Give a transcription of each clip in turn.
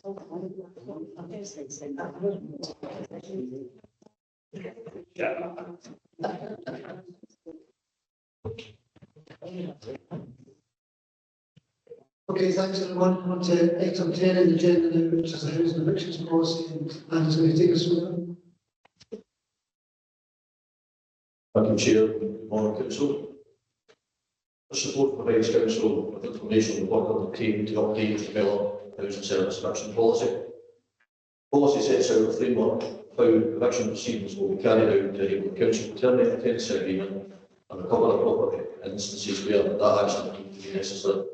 Okay, thanks everyone. On to item 10 in the agenda now, which is the housing evictions policy, and Andy's going to take us through that. Thank you, Chair. Good morning, Council. The support provides Council with information on the work of the team to update and develop the housing service eviction policy. The policy sets out a framework how eviction proceedings will be carried out to enable the Council to terminate a tenancy agreement and recover the property in instances where that action deemed to be necessary.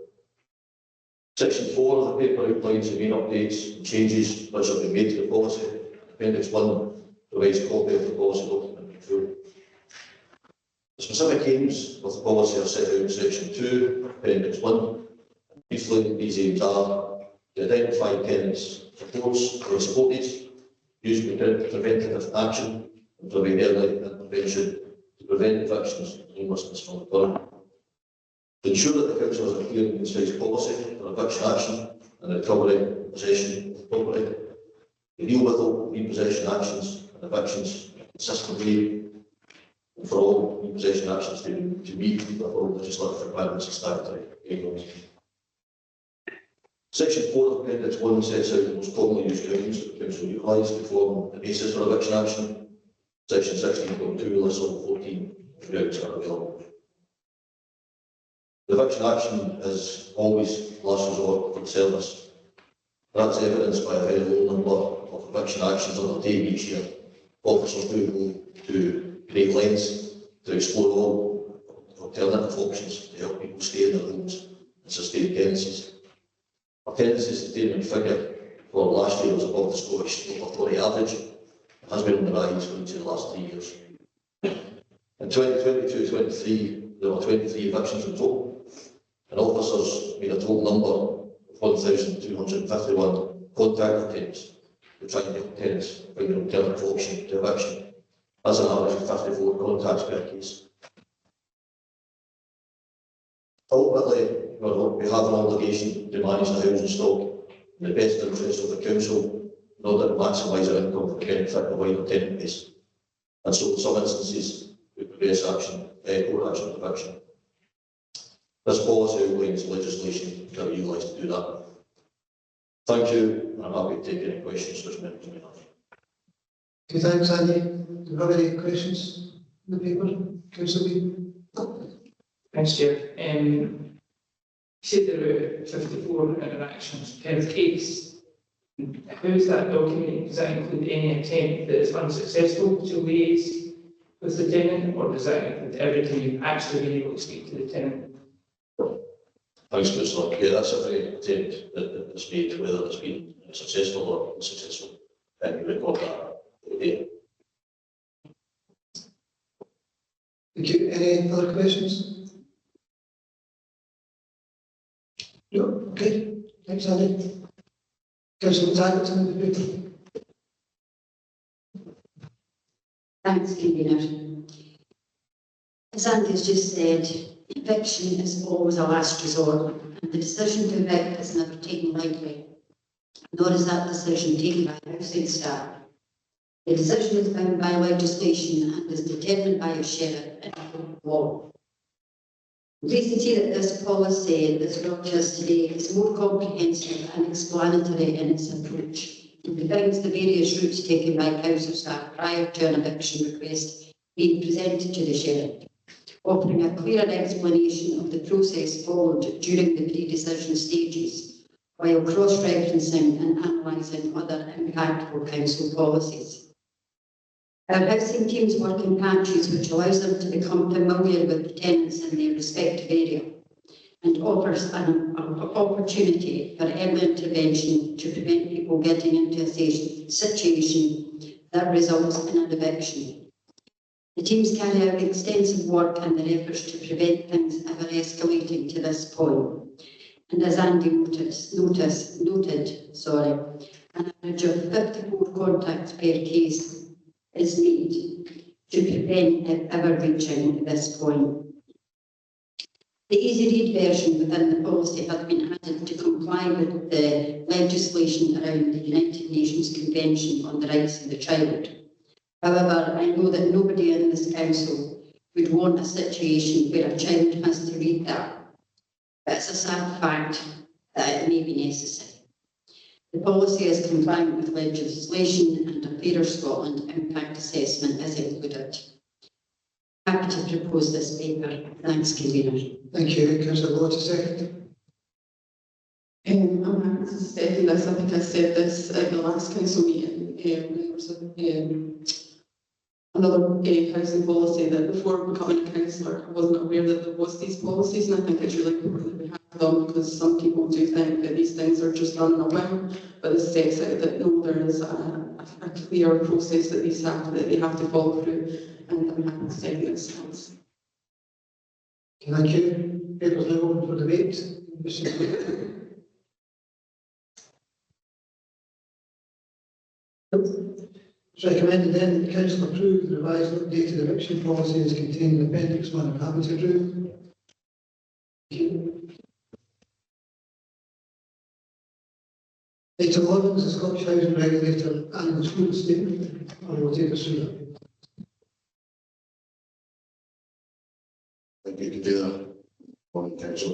Section 4 of the paper outlines the main updates and changes which have been made to the policy. Appendix 1 provides a copy of the policy document in full. The specific aims of the policy are set out in Section 2, Appendix 1. Briefly, these aims are to identify tenants' supports or support needs, use preventative action, and provide early intervention to prevent evictions and homelessness from occurring. To ensure that the Council has a clear and concise policy for eviction action and the recovery and possession of the property, to deal with all repossession actions and evictions consistently, and for all repossession actions to meet the all legislative requirements and statutory guidelines. Section 4 of Appendix 1 sets out the most commonly used grounds that the Council utilise to form the basis for eviction action. Section 16.2 lists all 14 grounds that are available. The eviction action is always last resort for the service. That's evidenced by a very low number of eviction actions undertaken each year. Officers do go to great lengths to explore all alternative options to help people stay in their homes and sustain tenancies. Our tenancy sustainment figure for last year was above the Scottish Local Authority average. It has been on the rise for each of the last 3 years. In 2022-23, there were 23 evictions in total, and officers made a total number of 1,251 contact tenants to try and help tenants find an alternative option to eviction. That's an average of 54 contacts per case. Ultimately, we have an obligation to manage the housing stock in the best interest of the Council in order to maximise our income for the benefit of the wider tenant base. And so in some instances, we progress action, court action of eviction. This policy outlines legislation that we utilise to do that. Thank you, and I'm happy to take any questions which members may have. Okay, thanks, Andy. Do you have any questions in the paper? Councillor Lee? Thanks, Chair. You said there were 54 interactions per case. How is that documented? Does that include any attempt that is unsuccessful to liaise with the tenant, or does that include every time you've actually been able to speak to the tenant? Thanks, Councillor. Yeah, that's every attempt that's made, whether it's been successful or unsuccessful, and we record that every day. Thank you. Any other questions? No? Okay. Thanks, Andy. Councillor Taggart in the paper. Thanks, Convener. As Andy has just said, eviction is always a last resort, and the decision to evict is never taken lightly, nor is that decision taken by housing staff. The decision is bound by legislation and is determined by a sheriff in law. I'm pleased to see that this policy that's brought to us today is more comprehensive and explanatory in its approach, and defines the various routes taken by council staff prior to an eviction request being presented to the sheriff, offering a clearer explanation of the process followed during the pre-decision stages, while cross-referencing and analysing other impactful council policies. Our housing teams work in patches, which allows them to become familiar with the tenants in their respective area and offers an opportunity for early intervention to prevent people getting into a situation that results in an eviction. The teams carry out extensive work in their efforts to prevent things ever escalating to this point. And as Andy noted, an average of 54 contacts per case is made to prevent it ever reaching this point. The easy read version within the policy had been added to comply with the legislation around the United Nations Convention on the Rights of the Child. However, I know that nobody in this council would want a situation where a child has to read that. But it's a sad fact that it may be necessary. The policy is compliant with legislation and a Fairer Scotland impact assessment is included. Happy to propose this paper. Thanks, Convener. Thank you. Councillor Lodge, a second. I'm happy to second this. I think I said this at the last council meeting. There was another housing policy that before becoming a councillor, I wasn't aware that there was these policies, and I think it's really important that we have them because some people do think that these things are just done in a whim, but this sets out that no, there is a clear process that they have to follow through, and I'm happy to second this. Thanks. Thank you. Papers now open for debate. It's recommended then that the council approve the revised and updated eviction policy as contained in Appendix 1. I'm happy to approve. Thank you. Item 11 is the Scottish Housing Regulator annual school statement. I will take us through that. Thank you, Convener. Morning, Council.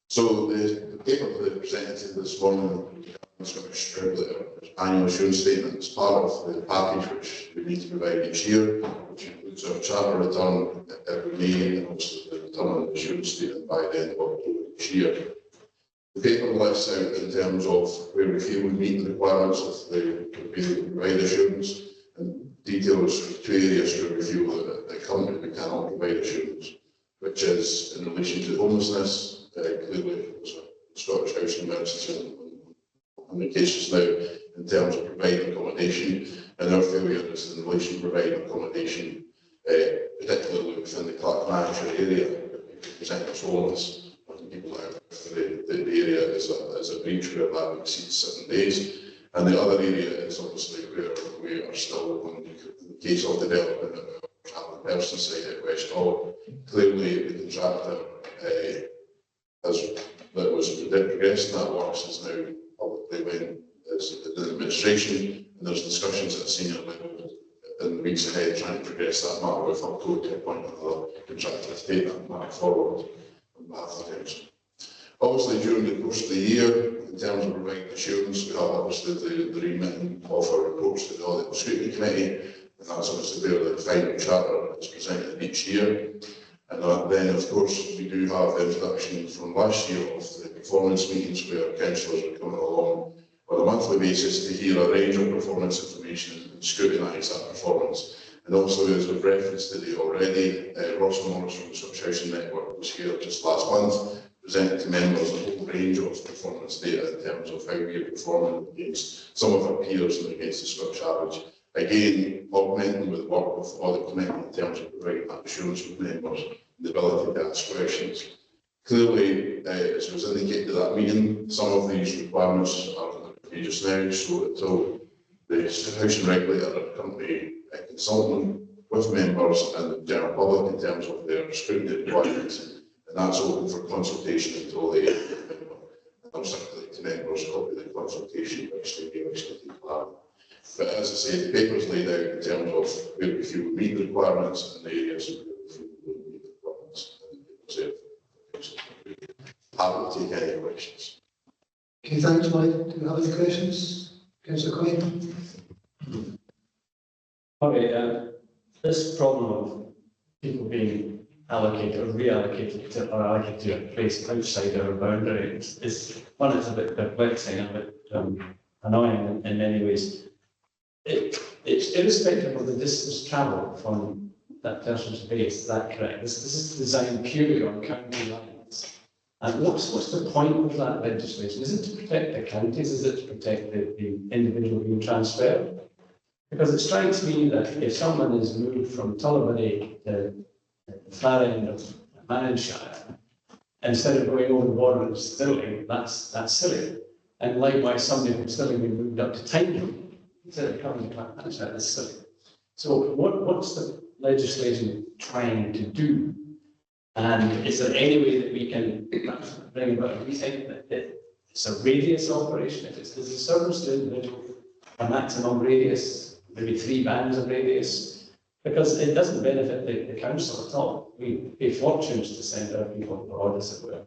So the paper that presented this morning, the Scottish Regulator annual assurance statement is part of the package which we need to provide each year, which includes our charter return every May and also the return on the assurance statement by the end of October each year. The paper lists out in terms of where we feel we meet the requirements of the provide assurance, and details 2 areas where we feel that currently we cannot provide assurance, which is in relation to homelessness. Clearly, there's a Scottish Housing Emergency on the cases now in terms of providing accommodation, and our failure is in relation to providing accommodation, particularly within the Clackmannanshire area. We present as homeless people out. The area is a breach where that exceeds 7 days, and the other area is obviously where we are still on the case of development of our travelling person site at West Hall. Clearly, the contractor that was progressing that works is now publicly went as the administration, and there's discussions at a senior level in the weeks ahead trying to progress that matter with Upco to appoint another contractor to take that matter forward on behalf of the council. Obviously, during the course of the year, in terms of providing assurance, we have obviously the remit of our reports to the Audit Scrutiny Committee, and that's obviously where the final charter is presented each year. And then, of course, we do have the introduction from last year of the performance meetings where councillors are coming along on a monthly basis to hear a range of performance information and scrutinise that performance. And also, as we've referenced today already, Ross Morris from the Scottish Housing Network was here just last month, presenting to members a whole range of performance data in terms of how we are performing against some of our peers and against the Scottish average. Again, augmenting with work with the Audit Committee in terms of providing that assurance with members and the ability to ask questions. Clearly, as was indicated at that meeting, some of these requirements are in just now, so until the Housing Regulator are currently consulting with members and the general public in terms of their scrutiny requirements, and that's open for consultation until the 8th of November. And I'll circulate to members a copy of the consultation which they may wish to take part in. But as I say, the paper is laid out in terms of where we feel we meet the requirements and the areas where we feel we don't meet the requirements. And happy to take any questions. Okay, thanks, Mike. Do you have any questions? Councillor Coyne? Okay, this problem of people being allocated or reallocated to, or allocated to a place outside our boundary is one that's a bit perplexing and a bit annoying in many ways. It's irrespective of the distance travelled from that person's base, is that correct? This is designed purely on county lines. And what's the point of that legislation? Is it to protect the counties? Is it to protect the individual being transferred? Because it strikes me that if someone is moved from Tullibody to the far end of Clackmannanshire, instead of going over the border to Stirling, that's silly. And likewise, somebody from Stirling being moved up to Tyndall, instead of coming to Clackmannanshire, that's silly. So what's the legislation trying to do? And is there any way that we can perhaps bring about a rethink that it's a radius operation? If it's as a service to individual, a maximum radius, maybe 3 bands of radius, because it doesn't benefit the council at all. We pay fortunes to send our people abroad, as it were,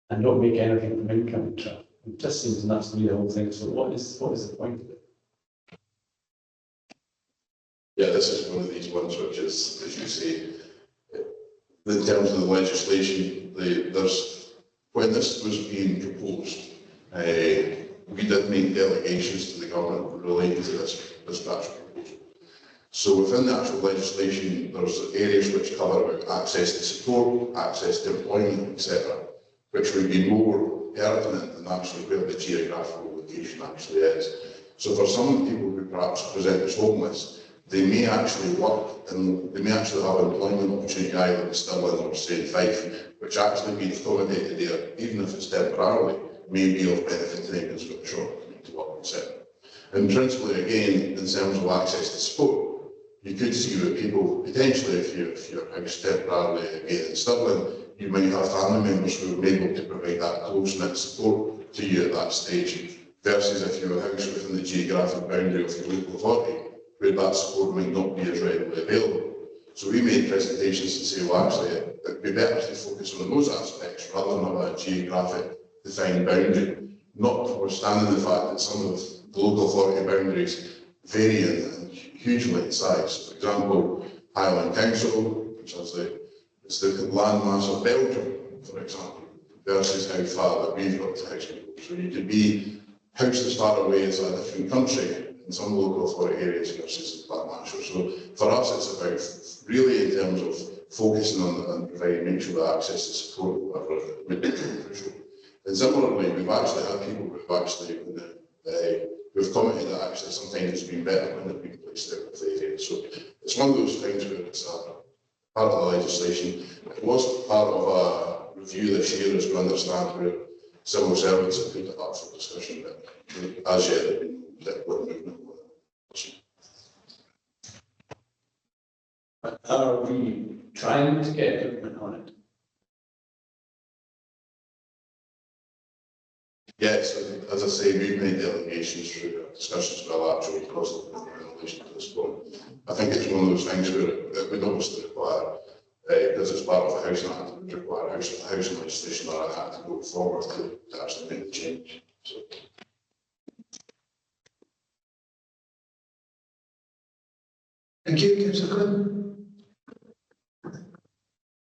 and don't make anything from incoming traffic. It just seems nuts to me, the whole thing. So what is the point of it? Yeah, this is one of these ones which is, as you say, in terms of the legislation, when this was being proposed, we did make delegations to the government relating to this actual proposal. So within the actual legislation, there's areas which cover about access to support, access to employment, etc., which would be more pertinent than actually where the geographical location actually is. So for some people who perhaps present as homeless, they may actually work and they may actually have employment opportunity either in Stirling or say in Fife, which actually being accommodated there, even if it's temporarily, may be of benefit to them as a short to work, etc. And principally, again, in terms of access to support, you could see with people, potentially if your house temporarily again in Stirling, you might have family members who are able to provide that close-knit support to you at that stage, versus if you were a house within the geographic boundary of your local authority, where that support might not be as readily available. So we made presentations to say, well, actually, it would be better to focus on those aspects rather than have a geographic defined boundary, notwithstanding the fact that some of the local authority boundaries vary and hugely in size. For example, Highland Council, which is it's the landmass of Belgium, for example, versus how far that we've got to house people. So you could be housed as far away as a different country in some local authority areas versus Clackmannanshire. So for us, it's about really in terms of focusing on and providing, make sure that access to support, whatever, would be crucial. And similarly, we've actually had people who've actually who've commented that actually sometimes it's been better when they've been placed out of the area. So it's one of those things where it's part of the legislation. It was part of a review this year, as we understand, where civil servants have put it up for discussion, but as yet they've been movement. Are we trying to get movement on it? Yes, as I say, we've made delegations through discussions with our actual cost in relation to this point. I think it's one of those things where it would obviously require, because it's part of a housing act, it would require housing legislation or an act to go forward to actually make the change. So. Thank you, Councillor Quinn.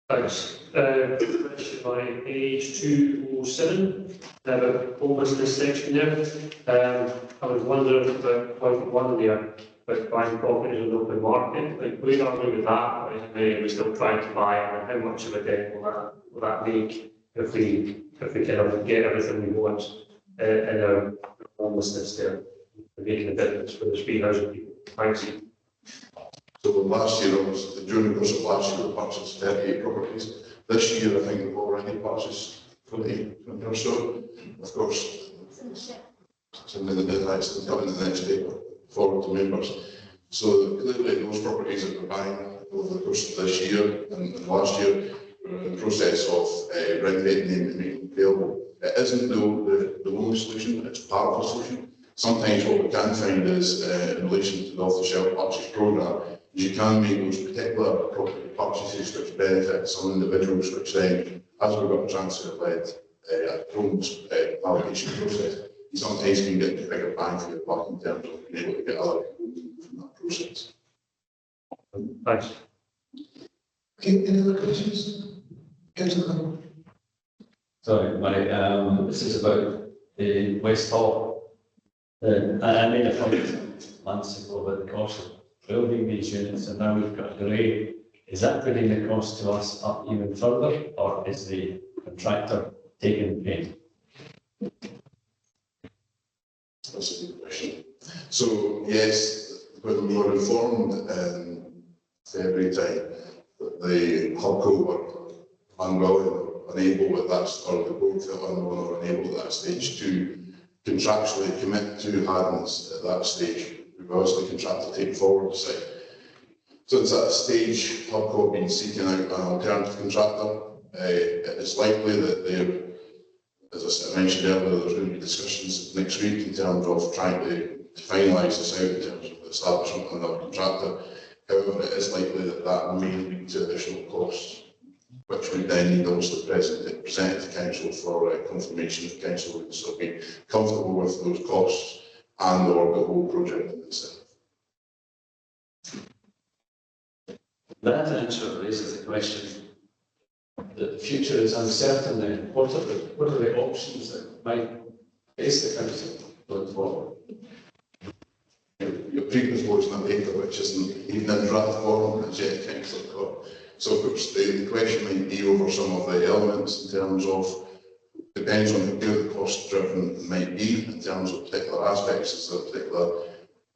Thanks. Question by page 207, about homelessness section there. I was wondering about point 1 there, about buying properties on the open market. Like, where are we with that? Or are we still trying to buy, and how much of a dent will that make if we kind of get everything we want in our homelessness there, making a difference for the free housing people? Thanks. So last year, during the course of last year, we purchased 38 properties. This year, I think we've already purchased 20 or so. Of course, it's in the next, coming in the next day, forward to members. So clearly, those properties that we're buying over the course of this year and last year, we're in the process of renovating them and making them available. It isn't the only solution, it's part of the solution. Sometimes what we can find is, in relation to the off-the-shelf purchase programme, you can make those particular property purchases which benefit some individuals, which then, as we've got a transfer-led allocation process, you sometimes can get a bigger bang for your buck in terms of being able to get other people from that process. Thanks. Okay, any other questions? Councillor Quinn. Sorry, this is about the West Hall. I made a comment months ago about the cost of building these units, and now we've got a delay. Is that putting the cost to us up even further, or is the contractor taking the pain? That's a good question. So yes, when we were informed in February time that the HUBCO were unwilling or unable at that, or the board felt unwilling or unable at that stage to contractually commit to Haddon's at that stage, we've obviously contracted to take forward the site. So it's at a stage, Hubco have been seeking out an alternative contractor. It is likely that they're, as I mentioned earlier, there's going to be discussions next week in terms of trying to finalise this out in terms of the establishment of another contractor. However, it is likely that that may lead to additional costs, which would then need also presented to council for confirmation if council would still be comfortable with those costs and or the whole project in itself. That answer raises the question that the future is uncertain then. What are the options that might face the council going forward? Your pre-proposed in a paper which isn't even in draft form as yet council got. So of course the question might be over some of the elements in terms of, depends on how the cost driven might be in terms of particular aspects. Is there particular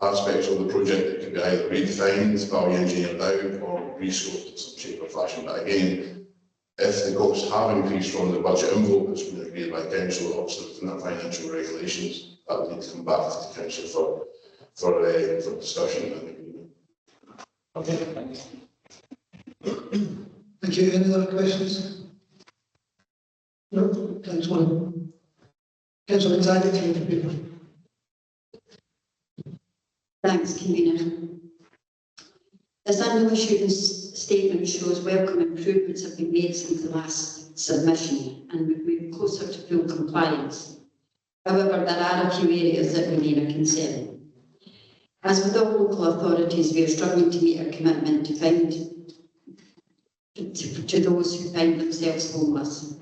aspects of the project that could be either redefined, value engineered out, or rescoped in some shape or fashion. But again, if the costs have increased from the budget envelope that's been agreed by council, obviously within our financial regulations, that would need to come back to the council for discussion and agreement. Okay, thanks. Thank you. Any other questions? No? Thanks, one. Councillor Anxiety to the paper. Thanks, Convener. This annual shooting statement shows welcome improvements have been made since the last submission and we've moved closer to full compliance. However, there are a few areas that remain a concern. As with all local authorities, we are struggling to meet our commitment to those who find themselves homeless.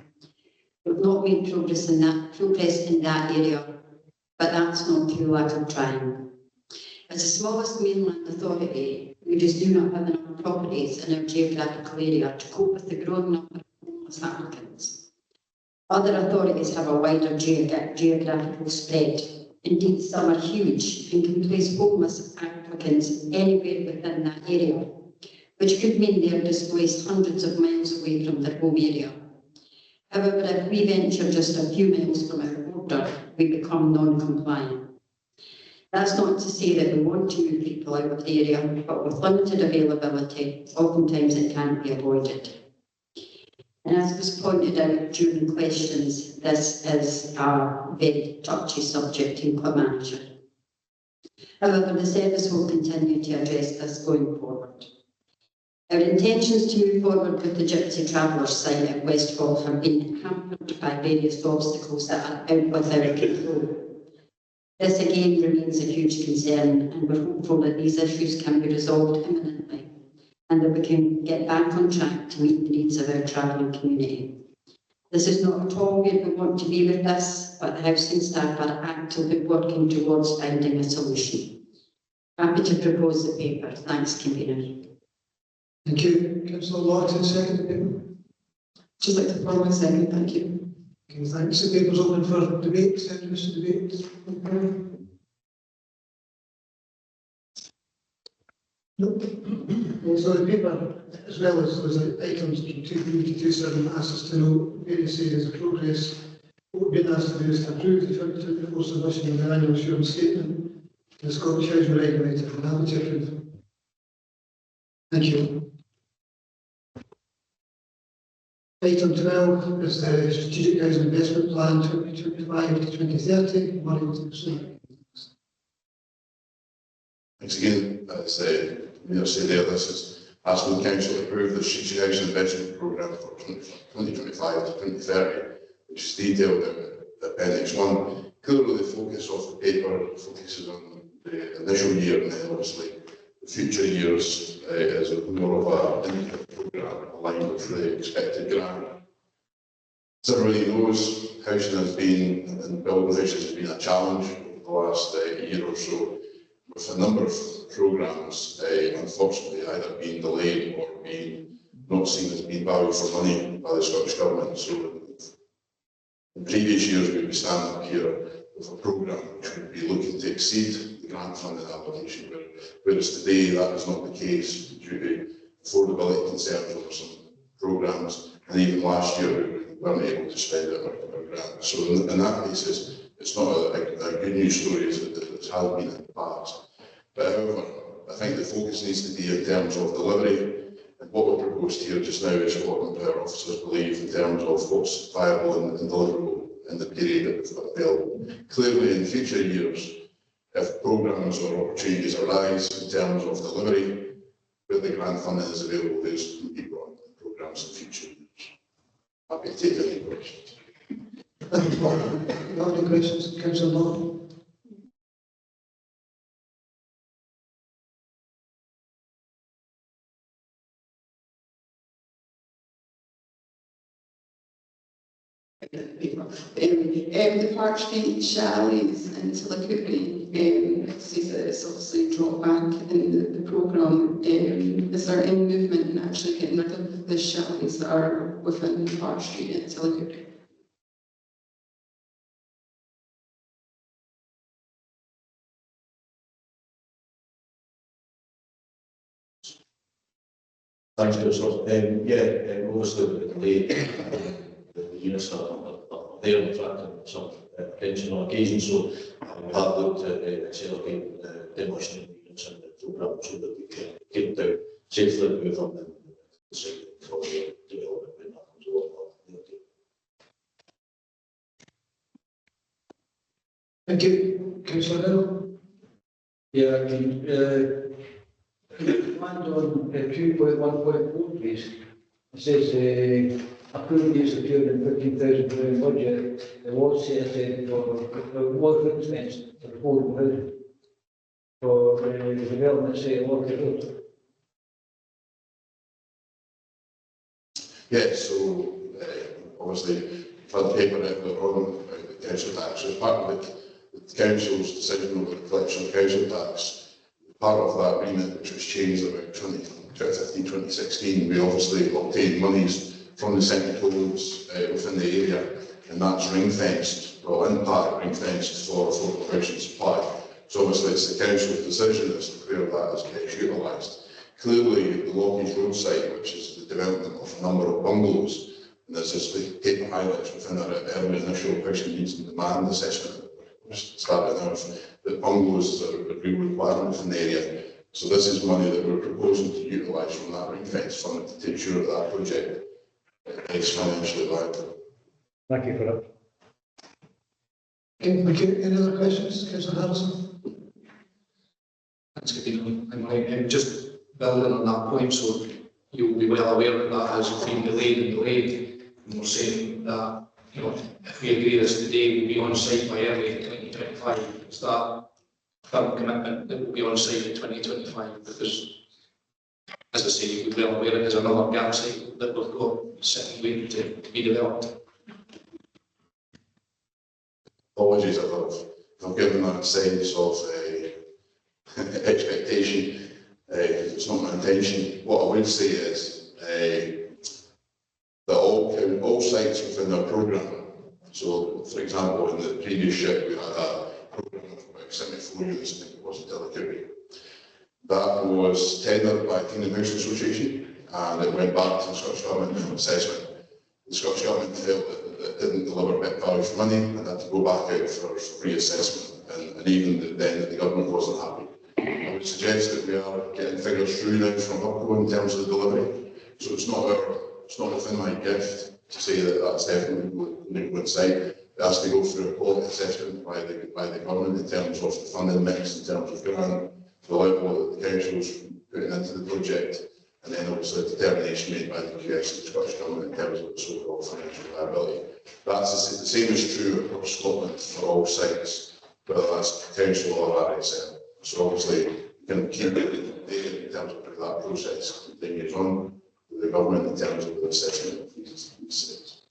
We've not made progress in that area, but that's not through lack of trying. As the smallest mainland authority, we just do not have enough properties in our geographical area to cope with the growing number of homeless applicants. Other authorities have a wider geographical spread. Indeed, some are huge and can place homeless applicants anywhere within that area, which could mean they are displaced hundreds of miles away from their home area. However, if we venture just a few miles from our border, we become non-compliant. That's not to say that we want to move people out of the area, but with limited availability, oftentimes it can't be avoided. And as was pointed out during questions, this is a very touchy subject in Clackmannanshire. However, the service will continue to address this going forward. Our intentions to move forward with the Gypsy Travellers site at Westfall have been hampered by various obstacles that are out with our control. This again remains a huge concern, and we're hopeful that these issues can be resolved imminently and that we can get back on track to meet the needs of our travelling community. This is not at all where we want to be with this, but the housing staff are actively working towards finding a solution. Happy to propose the paper. Thanks, Convener. Thank you. Councillor Lawton, second the paper. Just like to formally second, thank you. Okay, thanks. The paper's open for debate. Any wish to debate? No. So the paper, as well as those items from 2.3 to 2.7, asks us to know various areas of progress. What we've been asked to do is to approve the 2024 submission of the annual assurance statement to the Scottish Housing Regulator. I'm happy to approve. Thank you. Item 12 is the Strategic Housing Investment Plan 2025 to 2030. Money to pursue. Thanks again. As the Mayor said there, this is asking Council to approve the Strategic Housing Investment Programme for 2025 to 2030, which is detailed in Appendix 1. Clearly, the focus of the paper focuses on the initial year, and then obviously the future years is more of an indicative programme aligned with the expected grant. As everybody knows, housing has been, and building houses has been a challenge over the last year or so, with a number of programmes unfortunately either being delayed or being not seen as being value for money by the Scottish Government. So in previous years we would be standing up here with a programme which would be looking to exceed the grant funded application, whereas today that is not the case due to affordability concerns over some programmes, and even last year we weren't able to spend our grant. So in that basis, it's not a good news story as it has been in the past. But however, I think the focus needs to be in terms of delivery, and what we've proposed here just now is what our officers believe in terms of what's viable and deliverable in the period that we've got available. Clearly, in future years, if programmes or opportunities arise in terms of delivery, where the grant funding is available, those can be brought into programmes in future years. Happy to take any questions. Thank you, Paul. Not any questions, Councillor Martin? The Park Street chalets in Tillicooty, it says that it's obviously dropped back in the programme. Is there any movement in actually getting rid of the chalets that are within Park Street in Tillicooty? Thanks, Councillor. Obviously with the delay, the units are there and attracting some attention on occasion, so we have looked at accelerating demolition of units in the programme so that we can get them down safely and move them in the site for the development when that comes along. Thank you, Councillor Hill. Yeah, I mean, land on 2.1.4, please. It says approved use of £215,000 budget. There was set aside there was ring fence for affordable housing for the development site of Orchard Road. Yeah, so obviously, for the paper that we're on the council tax, as part of the council's decision over the collection of council tax, part of that remit, which was changed about 2015, 2016, we obviously obtained monies from the central tolls within the area, and that's ring-fenced, well, in part ring-fenced for affordable housing supply. So obviously it's the council's decision as to where that is utilised. Clearly, the Lockheed Road site, which is the development of a number of bungalows, and as this paper highlights within our early initial housing needs and demand assessment, starting out that bungalows are a real requirement in the area. So this is money that we're proposing to utilise from that ring-fence fund to ensure that that project is financially viable. Thank you for that. Okay, thank you. Any other questions, Councillor Harrison? Thanks, Katrina. Just building on that point, so you'll be well aware that that has been delayed. And we're saying that, you know, if we agree this today, we'll be on site by early 2025. Is that firm commitment that will be on site in 2025? Because, as I say, you'll be well aware that there's another gap site that we've got sitting waiting to be developed. Apologies if I've given that sense of expectation. It's not my intention. What I would say is that all sites within our programme, so for example in the previous ship we had a programme of about 74 units, I think it was in Tillicooty. That was tendered by Kingdom Housing Association and it went back to the Scottish Government for assessment. The Scottish Government felt that it didn't deliver net value for money and had to go back out for reassessment, and even then the government wasn't happy. I would suggest that we are getting figures through now from HUBCO in terms of the delivery, so it's not within my gift to say that that's definitely going to go inside. It has to go through a quality assessment by the government in terms of the funding mix, in terms of grant, the level that the council's putting into the project, and then obviously a determination made by the QS and the Scottish Government in terms of its overall financial viability. That's the same is true across Scotland for all sites, whether that's council or RSM. So obviously, you can keep it there in terms of how that process continues on with the government in terms of the assessment of these sites.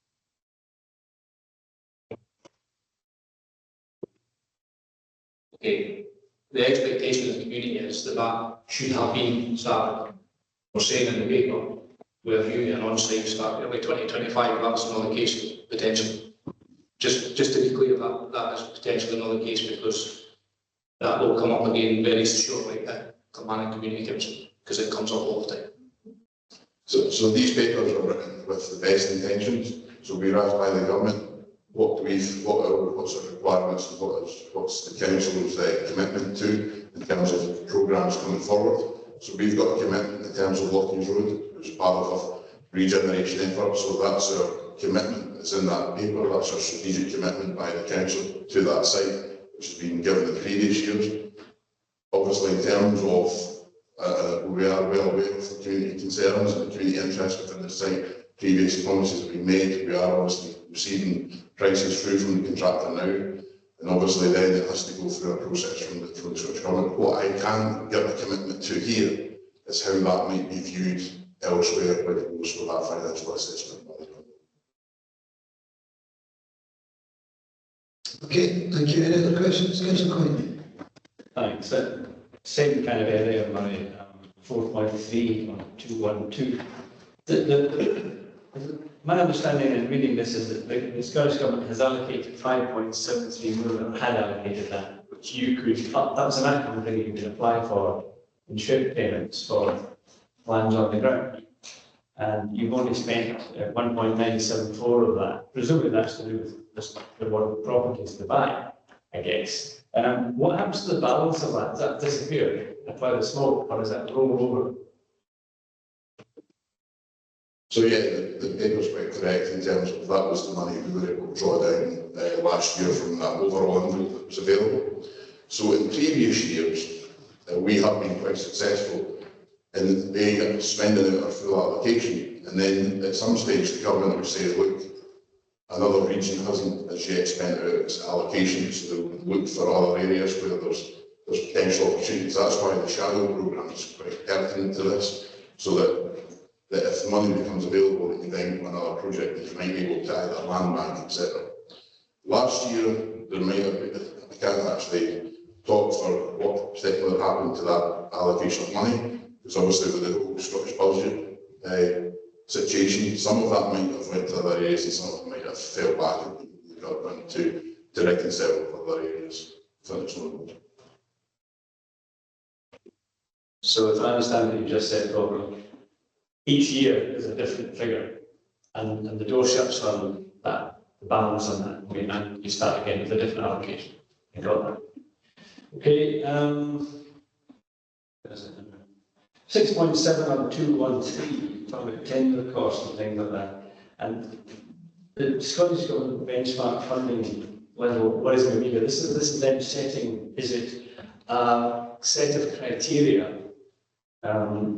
Okay, the expectation of the community is that that should have been started. We're saying in the paper, with a view an on-site start early 2025, that's another case potentially. Just to be clear, that is potentially another case because that will come up again very shortly at Clackmannanshire Community Council because it comes up all the time. So these papers are written with the best intentions. So we were asked by the government what's the requirements and what's the council's commitment to in terms of programmes coming forward. So we've got a commitment in terms of Lockings Road, which is part of a regeneration effort, so that's our commitment. It's in that paper, that's our strategic commitment by the council to that site, which has been given the previous years. Obviously, in terms of, we are well aware of the community concerns and the community interest within the site. Previous promises have been made. We are obviously receiving prices through from the contractor now, and obviously then it has to go through a process from the Scottish Government. What I can give a commitment to here is how that might be viewed elsewhere when it goes for that financial assessment. Okay, thank you. Any other questions? Councillor Coyne. Thanks. Same kind of area, my 4.3 on 212. My understanding in reading this is that the Scottish Government has allocated 5.73 million, or had allocated that, which you could, that was an actual thing you could apply for in ship payments for lands on the ground. And you've only spent 1.974 of that. Presumably that's to do with just what properties to buy, I guess. What happens to the balance of that? Does that disappear? Apply the smoke, or is that roll over? So yeah, the paper's quite correct in terms of that was the money we were able to draw down last year from that overall envelope that was available. So in previous years, we have been quite successful in spending out our full allocation, and then at some stage the government would say, look, another region hasn't as yet spent out its allocation, so they would look for other areas where there's potential opportunities. That's why the shadow programme is quite pertinent to this, so that if the money becomes available, you can then go another project that you might be able to either land bank, etc. Last year, there might have been, I can't actually talk for what particularly happened to that allocation of money, because obviously with the whole Scottish budget situation, some of that might have went to other areas and some of it might have fell back in the government to reconcile with other areas. So if I understand what you just said, Robert, each year is a different figure, and the door shuts on that, the balance on that, and you start again with a different allocation. You got that? Okay, 6.7 on 213, talking about tender costs and things like that. And the Scottish Government benchmark funding level worries me a wee bit. This is them setting, is it a set of criteria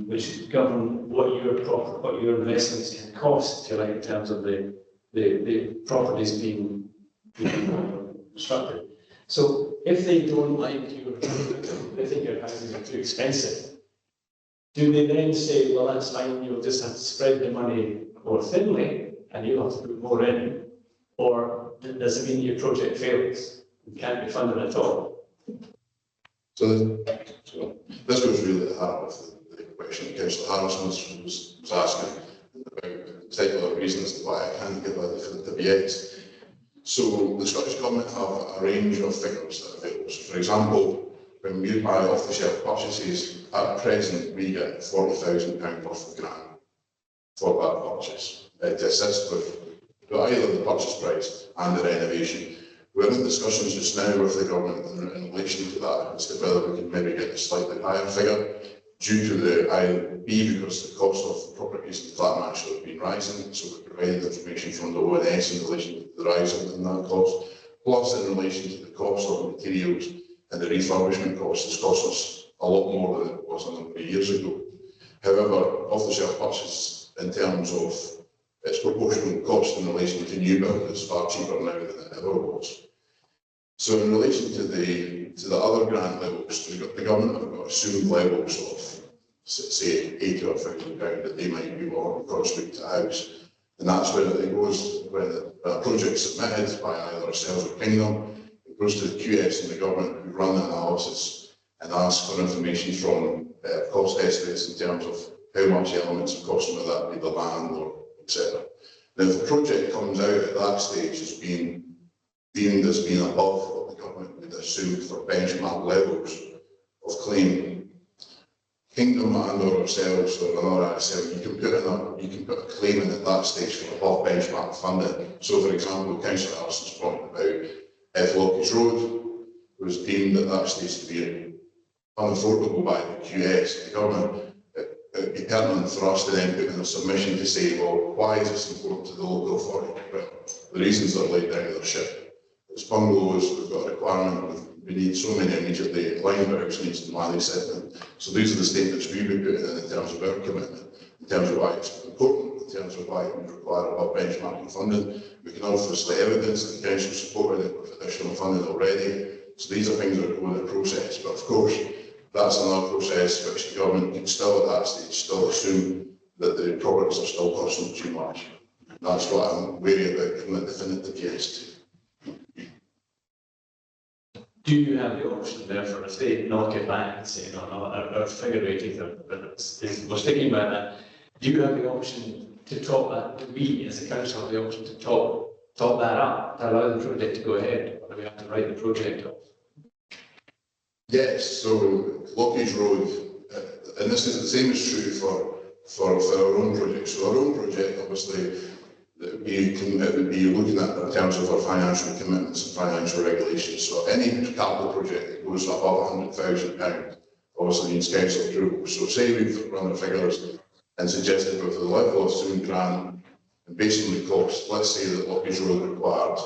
which govern what your investments can cost, if you like, in terms of the properties being constructed. So if they don't like they think your houses are too expensive, do they then say, well, that's fine, you'll just have to spread the money more thinly and you'll have to put more in? Or does it mean your project fails and can't be funded at all? So this goes really at the heart of the question that Councillor Harrison was asking about particular reasons as to why I can't give a definitive yet. So the Scottish Government have a range of figures that are available. So for example, when we buy off-the-shelf purchases, at present we get £40,000 worth of grant for that purchase to assist with either the purchase price and the renovation. We're in discussions just now with the government in relation to that as to whether we can maybe get a slightly higher figure due to the ILB, because the cost of the properties in Clackmannanshire have been rising, so we provided information from the ONS in relation to the rise in that cost, plus in relation to the cost of materials and the refurbishment cost has cost us a lot more than it was a number of years ago. However, off-the-shelf purchase in terms of its proportional cost in relation to new build is far cheaper now than it ever was. So in relation to the other grant levels, the government have got assumed levels of, say, £80,000 or £1,000 that they might be more contribute to a house. And that's where it goes, when a project is submitted by either ourselves or Kingdom, it goes to the QS and the government who run the analysis and ask for information from cost estimates in terms of how much elements of cost, whether that be the land or etc. Now, if the project comes out at that stage as being deemed as being above what the government would assume for benchmark levels of claim, Kingdom and or ourselves or another ourselves, you can put a claim in at that stage for above benchmark funding. So for example, Councillor Allison's point about if Lockie's Road was deemed at that stage to be unaffordable by the QS, the government, it would be pertinent for us to then put in a submission to say, well, why is this important to the local authority? Well, the reasons are laid down in their ship. It's bungalows, we've got a requirement, we need so many immediately, Limehouse needs to manage segment. So these are the statements we would put in terms of our commitment, in terms of why it's important, in terms of why we require above benchmarking funding. We can obviously evidence that the council supported it with additional funding already. So these are things that go in the process, but of course, that's another process which the government can still at that stage still assume that the products are still costing too much. That's what I'm wary about giving a definitive yes to. Do you have the option therefore if they knock it back and say, no, our figure rate either, we're sticking by that, do you have the option to top that, do we as a council have the option to top that up, to allow the project to go ahead, or do we have to write the project off? Yes, so Lockie's Road, and this is the same is true for our own project. So our own project, obviously, it would be looking at in terms of our financial commitments and financial regulations. So any capital project that goes above £100,000 obviously needs council approval. So say we've run the figures and suggested with the level of soon grant and based on the cost, let's say that Lockie's Road required,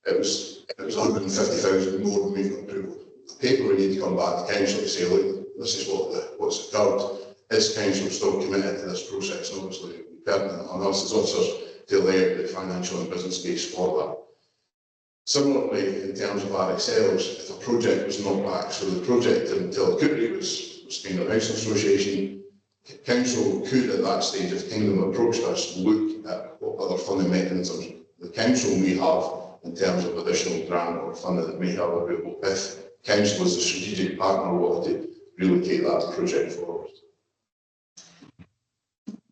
it was 150,000 more than we've got approval. The paper we need to come back to council to say, look, this is what's occurred. Is council still committed to this process? And obviously, it would be pertinent on us as officers to lay out the financial and business case for that. Similarly, in terms of RSLs, if a project was not back, so the project until Cootery was kind of housing association, council could at that stage, if Kingdom approached us, look at what other funding mechanisms the council may have in terms of additional grant or funding that may have available if council as a strategic partner wanted to really take that project forward.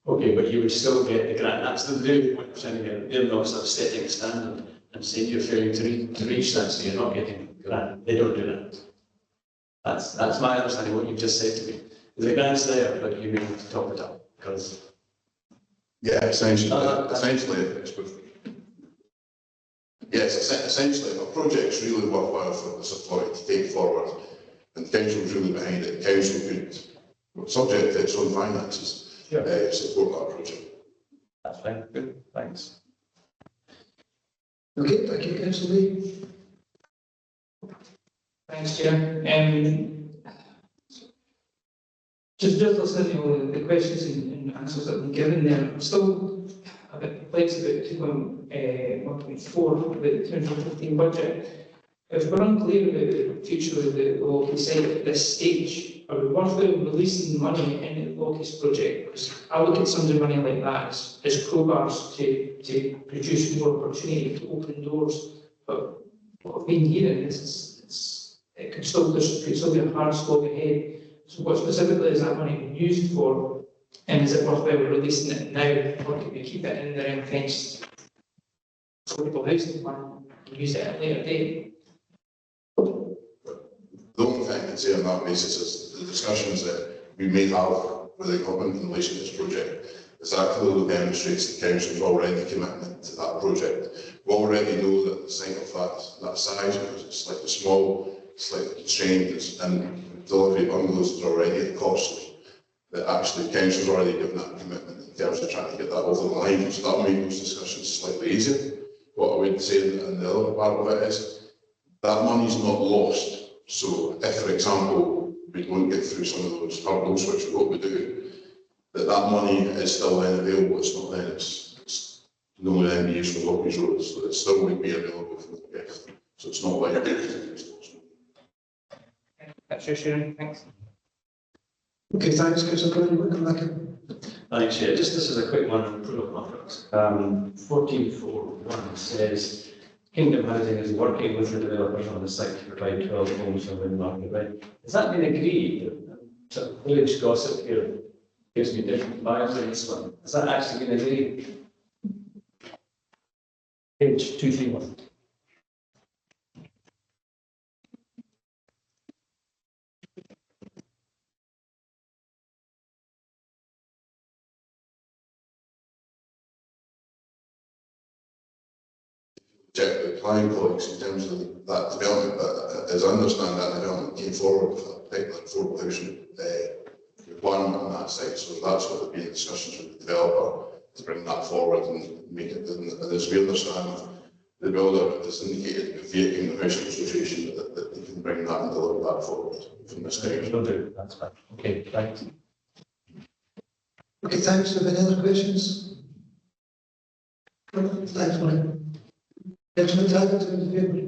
Okay, but you would still get the grant. That's the really point I'm trying to get. They're not sort of setting a standard and saying you're failing to reach that, so you're not getting the grant. They don't do that. That's my understanding of what you've just said to me. The grant's there, but you need to top it up because. Yeah, essentially, essentially, if a project's really worthwhile for this authority to take forward, and the council's really behind it, the council could, subject to its own finances, support that project. That's fine. Good. Thanks. Okay, thank you, Councillor Lee. Thanks, Chair. Just listening to all the questions and answers that have been given there, I'm still a bit perplexed about 1.4 about the 2015 budget. If we're unclear about the future of the Lockheed site at this stage, are we worthwhile releasing money in the Lockheed project? Because I look at some of the money like that as crowbars to produce more opportunity, to open doors. But what I've been hearing is it could still be a hard slog ahead. So what specifically is that money being used for? And is it worthwhile releasing it now, or could we keep it in the ring-fenced affordable housing plan and use it at a later date? The only thing I can say on that basis is the discussions that we may have with the government in relation to this project is that clearly demonstrates the council's already commitment to that project. We already know that the site of that size, because it's slightly small, slightly constrained, and delivery bungalows is already at cost. That actually the council's already given that commitment in terms of trying to get that over the line, so that'll make those discussions slightly easier. What I would say, and the other part of it is that money's not lost. So if, for example, we don't get through some of those hurdles, which we hope we do, that money is still then available. It's not then, it's no then be used for Lockie's Road, so it still would be available for the gift. So it's not like it's lost. That's your sharing, thanks. Okay, thanks, Councillor Curran. We'll come back in. Thanks, yeah. Just this is a quick one on approval contracts. 1441 says Kingdom Housing is working with the developers on the site to provide 12 homes of in-market rent. Has that been agreed? Village gossip here gives me different vibes on this one. Has that actually been agreed? Page 231. Klein colleagues in terms of that development, but as I understand that development came forward with a particular affordable housing requirement on that site, so that's what would be in discussions with the developer to bring that forward and make it, and as we understand, the builder has indicated via the housing association that they can bring that and deliver that forward from this time. Will do, that's fine. Okay, thanks. Okay, thanks. Have any other questions? No, thanks, Mike. Councillor Taggart, in favour?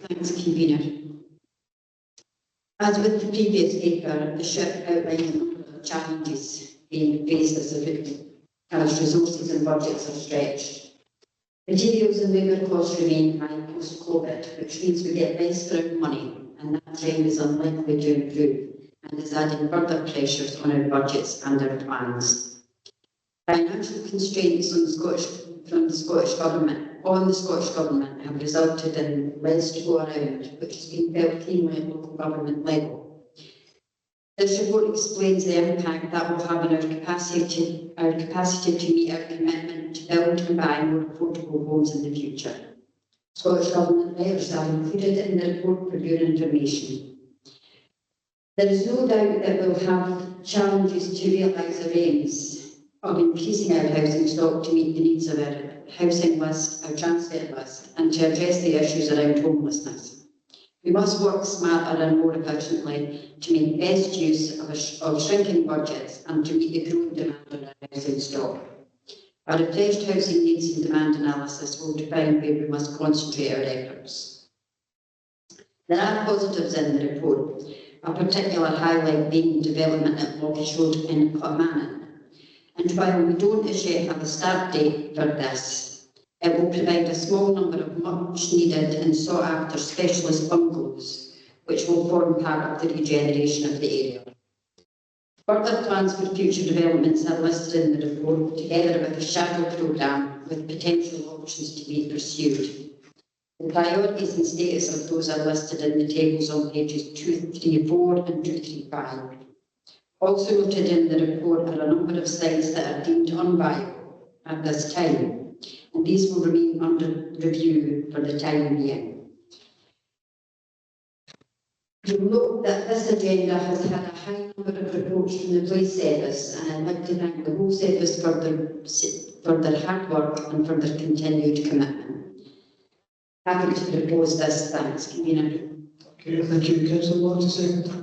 Thanks, convener. As with the previous paper, the SHIP outlined a number of challenges being faced as resources and budgets are stretched. Materials and labour costs remain high post-COVID, which means we get less for our money, and that trend is unlikely to improve and is adding further pressures on our budgets and our plans. Financial constraints on the Scottish Government have resulted in less to go around, which has been felt keenly at local government level. This report explains the impact that will have on our capacity to meet our commitment to build and buy more affordable homes in the future. Scottish Government letters are included in the report for your information. There is no doubt that we'll have challenges to realise our aims of increasing our housing stock to meet the needs of our housing list, our transfer list, and to address the issues around homelessness. We must work smarter and more efficiently to make best use of shrinking budgets and to meet the growing demand on our housing stock. Our refreshed housing needs and demand analysis will define where we must concentrate our efforts. There are positives in the report, a particular highlight being development at Lockish Road in Clackmannan. And while we don't as yet have a start date for this, it will provide a small number of much needed and sought after specialist bungalows, which will form part of the regeneration of the area. Further plans for future developments are listed in the report, together with a shadow programme with potential options to be pursued. The priorities and status of those are listed in the tables on pages 234 and 235. Also noted in the report are a number of sites that are deemed unviable at this time, and these will remain under review for the time being. You'll note that this agenda has had a high number of reports from the Police Service, and I'd like to thank the whole service for their hard work and for their continued commitment. Happy to propose this. Thanks, convener. Okay, thank you. Councillor Watt, second.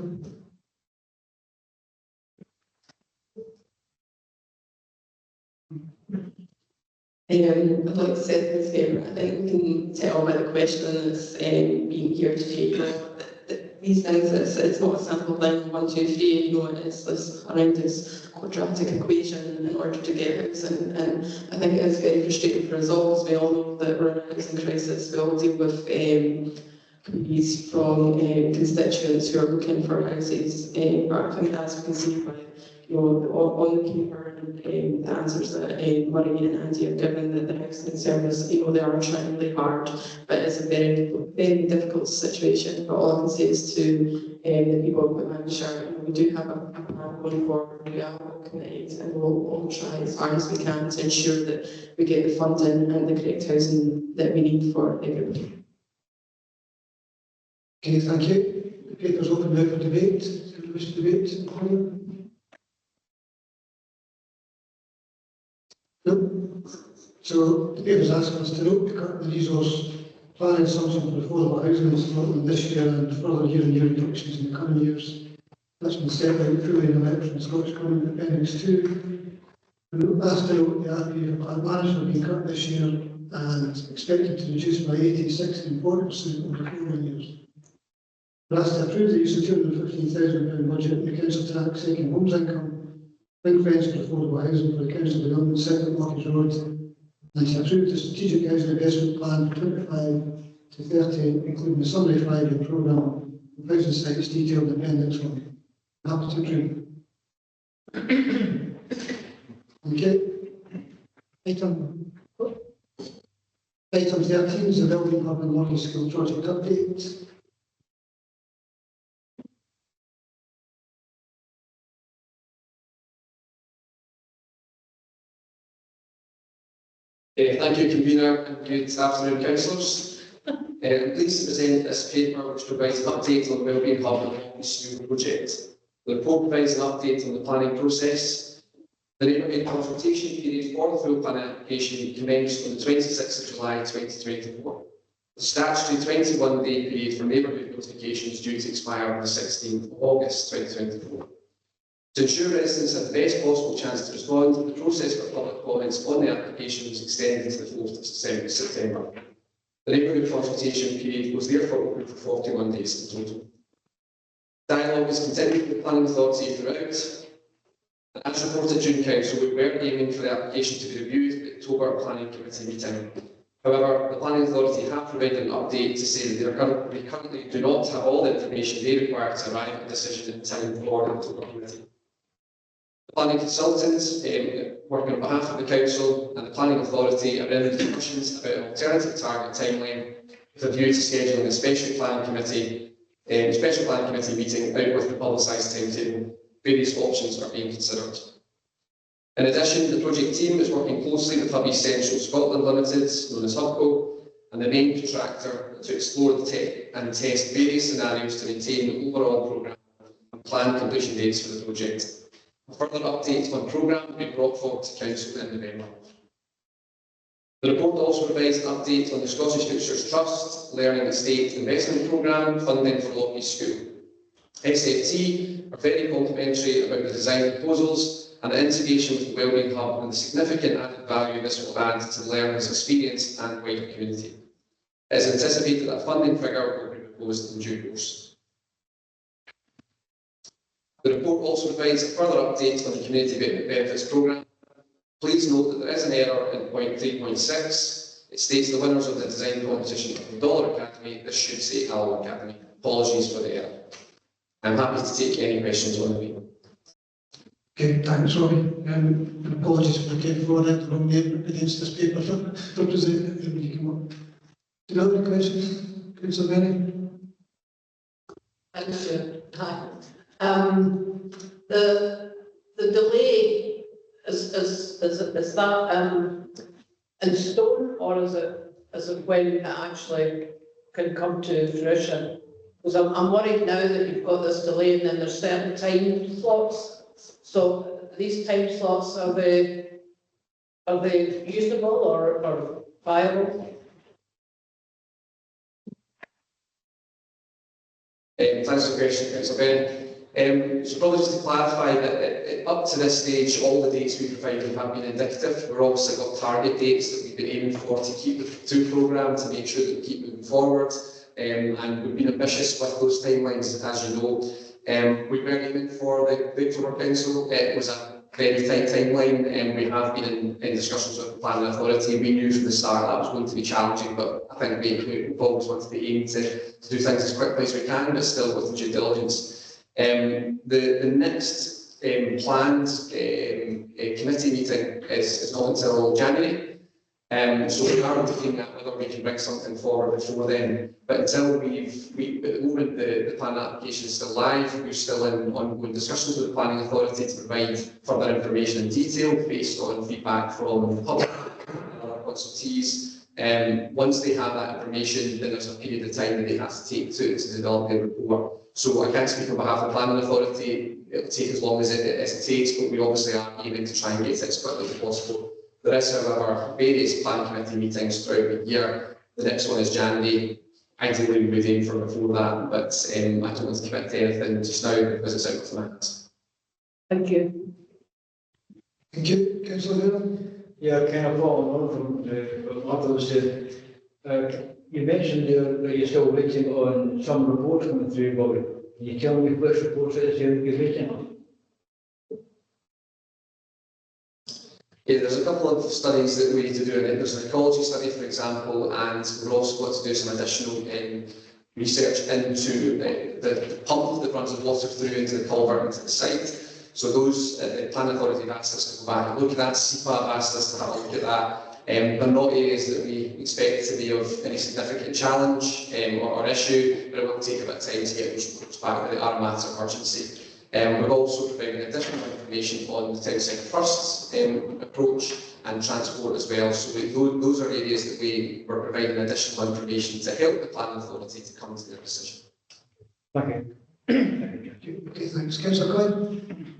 I'd like to say this I think we can tell by the question that's being here today, that these things, it's not a simple thing, 1, 2, 3, it's this horrendous quadratic equation in order to get housing, and I think it is very frustrating for us all, because we all know that we're in a housing crisis. We all deal with pleas from constituents who are looking for houses, but I think, as we can see by on the paper and the answers that Murray and Andy have given, that the housing service, they are trying really hard, but it's a very, very difficult situation. But all I can say is to the people of Clackmannanshire, we do have a plan going forward. We are all committed, and we'll try as hard as we can to ensure that we get the funding and the correct housing that we need for everybody. Okay, thank you. The paper's open now for debate. Do you wish to debate? No. So the paper's asking us to note the current resource planning assumption for affordable housing in Scotland this year and further year-on-year reductions in the coming years. That's been set out fully in the letter from the Scottish Government Appendix 2. We asked to note the RP for Clackmannanshire being cut this year and expected to reduce by 80, 60 and 40% over the following years. We're asked to approve the use of £215,000 budget in the council tax taking homes income, ring fence for affordable housing for the council development centre at Lockish Road, and to approve the strategic housing investment plan for 25 to 30, including the summary 5-year programme of housing sites detailed in Appendix 1. Happy to approve. Okay. Item 13 is the Building Hub and Lockish School project update. Thank you, convener, and good afternoon, councillors. I'm pleased to present this paper which provides an update on the Wellbeing Hub and Hockey School project. The report provides an update on the planning process. The neighbourhood consultation period for the full planning application commenced on the 26th of July 2024. The statutory 21-day period for neighbourhood notification is due to expire on the 16th of August 2024. To ensure residents have the best possible chance to respond, the process for public comments on the application was extended to the 4th of September. The neighbourhood consultation period was therefore open for 41 days in total. Dialogue is continued with the Planning Authority throughout. As reported during Council, we were aiming for the application to be reviewed at the October Planning Committee meeting. However, the Planning Authority have provided an update to say that they currently do not have all the information they require to arrive at a decision in time for the October Committee. The planning consultants working on behalf of the Council and the Planning Authority are in discussions about an alternative target timeline with a view to scheduling a special planning committee meeting out with the publicised timetable. Various options are being considered. In addition, the project team is working closely with Hub East Central Scotland Limited, known as Hubco, and the main contractor to explore and test various scenarios to maintain the overall programme and plan completion dates for the project. A further update on programme will be brought forward to Council in November. The report also provides an update on the Scottish Futures Trust Learning Estate Investment Programme funding for Lockheed School. SFT are very complimentary about the design proposals and the integration with the Wellbeing Hub and the significant added value this will add to the learners' experience and wider community. It is anticipated that a funding figure will be proposed in due course. The report also provides a further update on the Community Benefits Programme. Please note that there is an error in point 3.6. It states the winners of the design competition of the Dollar Academy. This should say Allo Academy. Apologies for the error. I'm happy to take any questions on the paper. Okay, thanks, Robbie. And apologies for getting forward the wrong name against this paper for presenting it when you come up. Do you have any questions, Councillor Benny? Thanks, Chair. Hi. The delay is that in stone, or is it when it actually can come to fruition? Because I'm worried now that you've got this delay and then there's certain time slots. So these time slots, are they usable or viable? Thanks for the question, Councillor Ben. So probably just to clarify that up to this stage, all the dates we provided have been indicative. We've obviously got target dates that we've been aiming for to keep the two programme to make sure that we keep moving forward. And we've been ambitious with those timelines, as you know. We were aiming for the October Council. It was a very tight timeline, and we have been in discussions with the Planning Authority. We knew from the start that was going to be challenging, but I think we've always wanted to aim to do things as quickly as we can, but still with due diligence. The next planned committee meeting is not until January. So we are looking at whether we can bring something forward before then. But until at the moment the planning application is still live, we're still in ongoing discussions with the Planning Authority to provide further information in detail based on feedback from the public and other consultees. Once they have that information, then there's a period of time that they have to take to develop their report. So I can't speak on behalf of the Planning Authority. It'll take as long as it takes, but we obviously are aiming to try and get it as quickly as possible. There is, however, various planning committee meetings throughout the year. The next one is January. Ideally, we would aim for before that, but I don't want to commit to anything just now because it's out of my hands. Thank you. Thank you, Councillor Dillon. Yeah, kind of following on from what Martha said. You mentioned there that you're still waiting on some reports coming through, Bobby. Can you tell me which reports it is you're waiting on? Yeah, there's a couple of studies that we need to do in it. There's an ecology study, for example, and we're also got to do some additional research into the pump that runs the water through into the culvert into the site. So those, the Planning Authority have asked us to go back and look at that. SEPA have asked us to have a look at that. They're not areas that we expect to be of any significant challenge or issue, but it will take a bit of time to get those reports back. They are a matter of urgency. We're also providing additional information on the Town Centre First approach and transport as well. So those are areas that we were providing additional information to help the planning authority to come to their decision. Okay. Okay, thanks. Councillor Coyne?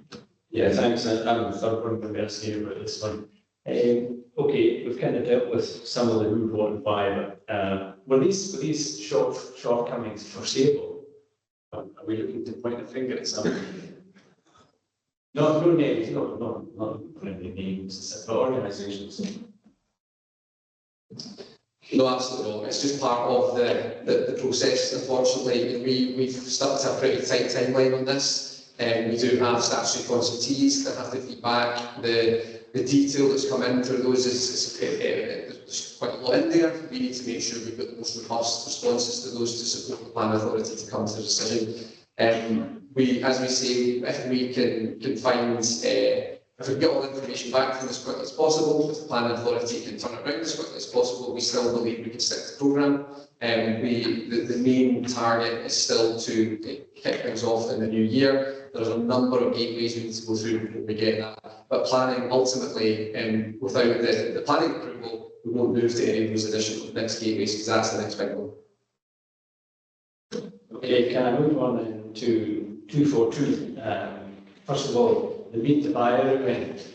Yeah, thanks. I'm the third one going to ask you about this one. Okay, we've kind of dealt with some of the who, what, and why, but were these shortcomings foreseeable? Are we looking to point a finger at something? No names, not any names, but organisations. No, absolutely not. It's just part of the process, unfortunately. And we've stuck to a pretty tight timeline on this. We do have statutory consultees that have to feed back. The detail that's come in through those there's quite a lot in there. We need to make sure we've got the most robust responses to those to support the planning authority to come to the decision. As we say, if we can find, if we get all the information back from as quickly as possible, if the planning authority can turn it around as quickly as possible, we still believe we can stick to the programme. The main target is still to kick things off in the new year. There's a number of gateways we need to go through before we get that. But planning, ultimately, without the planning approval, we won't move to any of those additional next gateways because that's the next big one. Okay, can I move on then to 242? First of all, the meet the buyer event.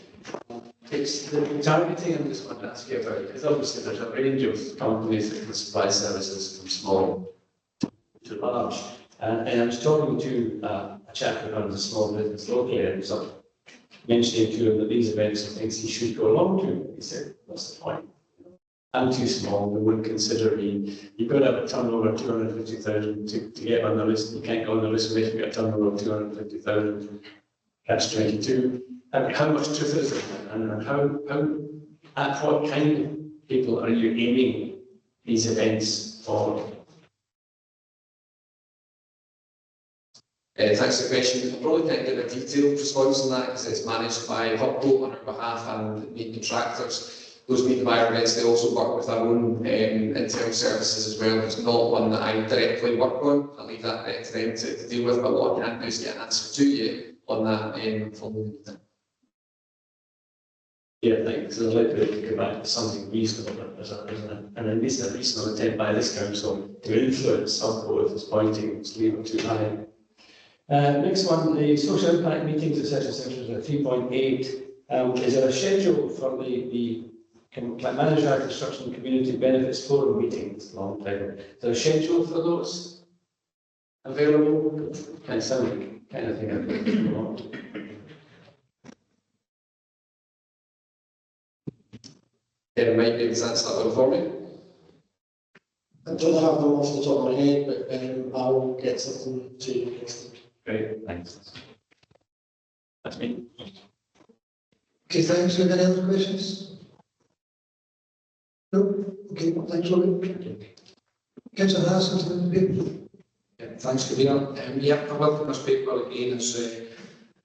It's the targeting on this one to ask you about, because obviously there's a range of companies that can supply services from small to large. And I was talking to a chap who runs a small business locally, and was mentioning to him that these events are things he should go along to. He said, what's the point? I'm too small, they wouldn't consider me. You've got to have a turnover of 250,000 to get on the list. You can't go on the list unless you get a turnover of 250,000. That's 22. How much truth is it? And at what kind of people are you aiming these events for? Thanks for the question. I probably can't give a detailed response on that because it's managed by Hubco on our behalf and the main contractors. Those meet the buyer events, they also work with our own internal services as well. It's not one that I directly work on. I'll leave that to them to deal with, but what I can do is get an answer to you on that following the meeting. Yeah, thanks. I'd like to go back to something reasonable, and at least a reasonable attempt by this council to influence Hubco if it's pointing, it's leaving too high. Next one, the social impact meetings, etc., is 3.8. Is there a schedule for the Clackmannanshire Construction Community Benefits Forum meetings? Long time. Is there a schedule for those available? Kind of sound kind of thing. Yeah, Mike, maybe that's that one for me. I don't have them off the top of my head, but I'll get something to you. Great, thanks. That's me. Okay, thanks. Do you have any other questions? No? Okay, thanks, Robin. Councillor Haas, something to do? Thanks, Convener. I welcome this paper again as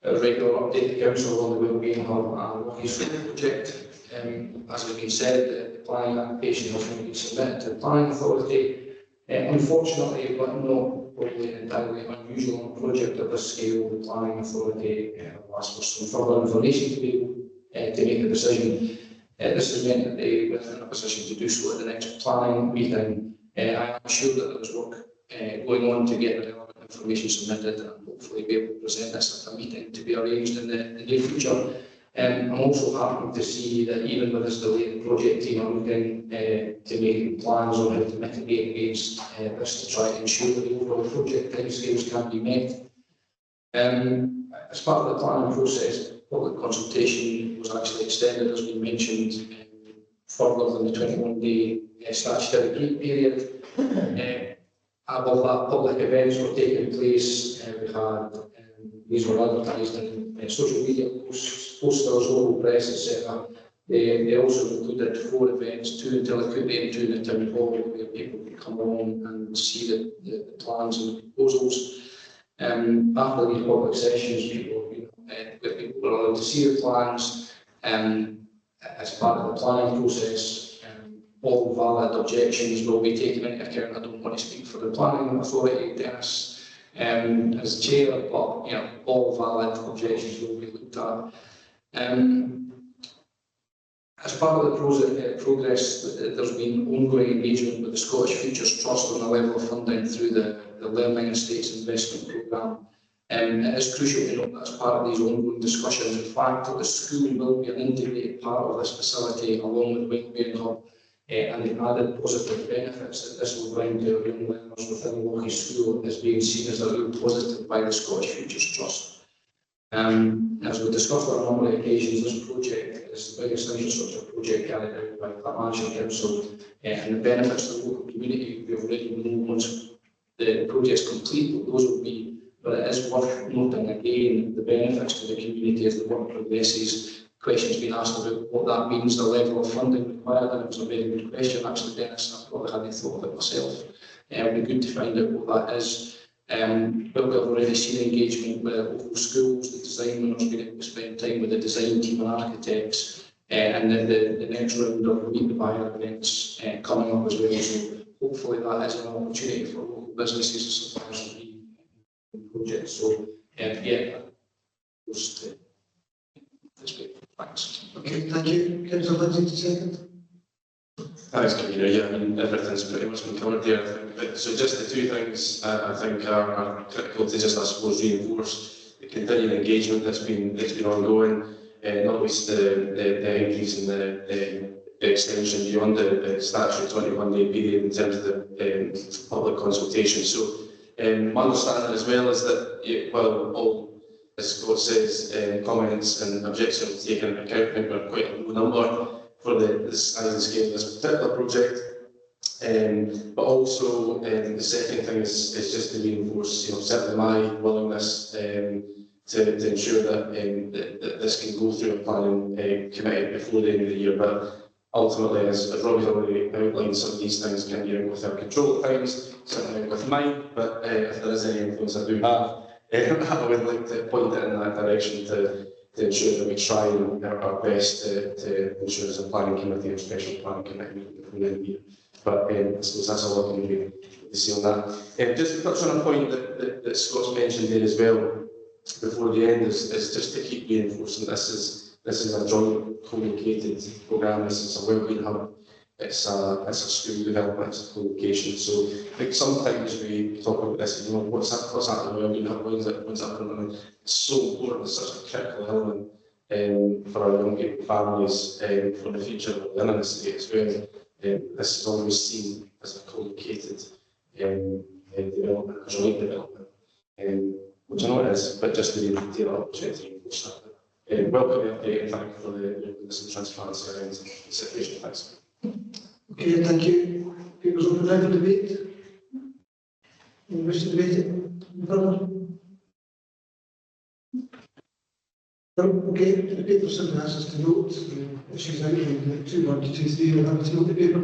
a regular update to Council on the Wellbeing Hub and Rocky Solar project. As has been said, the planning application has been submitted to the Planning Authority. Unfortunately, but not probably entirely unusual on a project of this scale, the Planning Authority will ask for some further information to be able to make a decision. This has meant that they were in a position to do so at the next planning meeting. I am sure that there was work going on to get the relevant information submitted and hopefully be able to present this at a meeting to be arranged in the near future. I'm also happy to see that even with this delay, the project team are looking to make plans on how to mitigate against this to try to ensure that the overall project timescales can be met. As part of the planning process, public consultation was actually extended, as we mentioned, further than the 21-day statutory period. Above that, public events were taking place. We had these were advertised in social media posts, posters, local press, etc. They also included 4 events, 2 in Tillicooty and 2 in the town hall, where people could come along and see the plans and proposals. After these public sessions, people were allowed to see the plans. As part of the planning process, all valid objections will be taken into account. I don't want to speak for the planning authority, Dennis, as chair, but all valid objections will be looked at. As part of the progress, there's been ongoing engagement with the Scottish Futures Trust on the level of funding through the Learning Estates Investment Programme. It is crucial to note that as part of these ongoing discussions, in fact, the school will be an integrated part of this facility along with Wellbeing Hub, and the added positive benefits that this will bring to our young learners within Lochie School is being seen as a real positive by the Scottish Futures Trust. As we discussed on a number of occasions, this project is the biggest infrastructure project carried out by Clackmannanshire Council, and the benefits to the local community we already know once the project is complete, what those will be. But it is worth noting again the benefits to the community as the work progresses. Questions being asked about what that means, the level of funding required, and it was a very good question actually, Dennis. I probably hadn't thought of it myself. It would be good to find out what that is. But we've already seen engagement with local schools, the design winners being able to spend time with the design team and architects, and then the next round of Meet the Buyer events coming up as well. So hopefully that is an opportunity for local businesses and suppliers to be in projects. So yeah, just this way. Thanks. Okay, thank you. Councillor Lindsay to second. Thanks, Convener. Yeah, I mean, everything's pretty much been covered there, I think. But, so just the two things I think are critical to just, I suppose, reinforce the continuing engagement that's been ongoing, not least the increase in the extension beyond the statutory 21-day period in terms of the public consultation. So my understanding as well is that while all, as Scott says, comments and objections taken into account, I think are quite a low number for the size and scale of this particular project. But also the second thing is just to reinforce, certainly my willingness to ensure that this can go through a planning committee before the end of the year. But ultimately, as Robbie's already outlined, some of these things can be out with our control at times, certainly out with mine. But if there is any influence I do have, I would like to point it in that direction to ensure that we try our best to ensure there's a planning committee or special planning committee meeting before the end of the year. But I suppose that's all I can really say on that. Just to touch on a point that Scott's mentioned there as well before the end is just to keep reinforcing this is a joint co-located programme. This is a wellbeing hub. It's a school development, it's a co-location. So I think sometimes we talk about this, what's happening with wellbeing hub, when's that going to. It's so important, it's such a critical element for our young people, families, for the future of the in the city as well. This is always seen as a co-located development, a joint development, which I know it is, but just to be able to take that opportunity to reinforce that. Welcome the update and thank you for the openness and transparency around the situation. Thanks. Okay, thank you. People's open now for debate. You wish to debate it further? No, okay, the paper simply asks us to note the issues outlined, 2.1 to 2.3, we'll have to note the paper.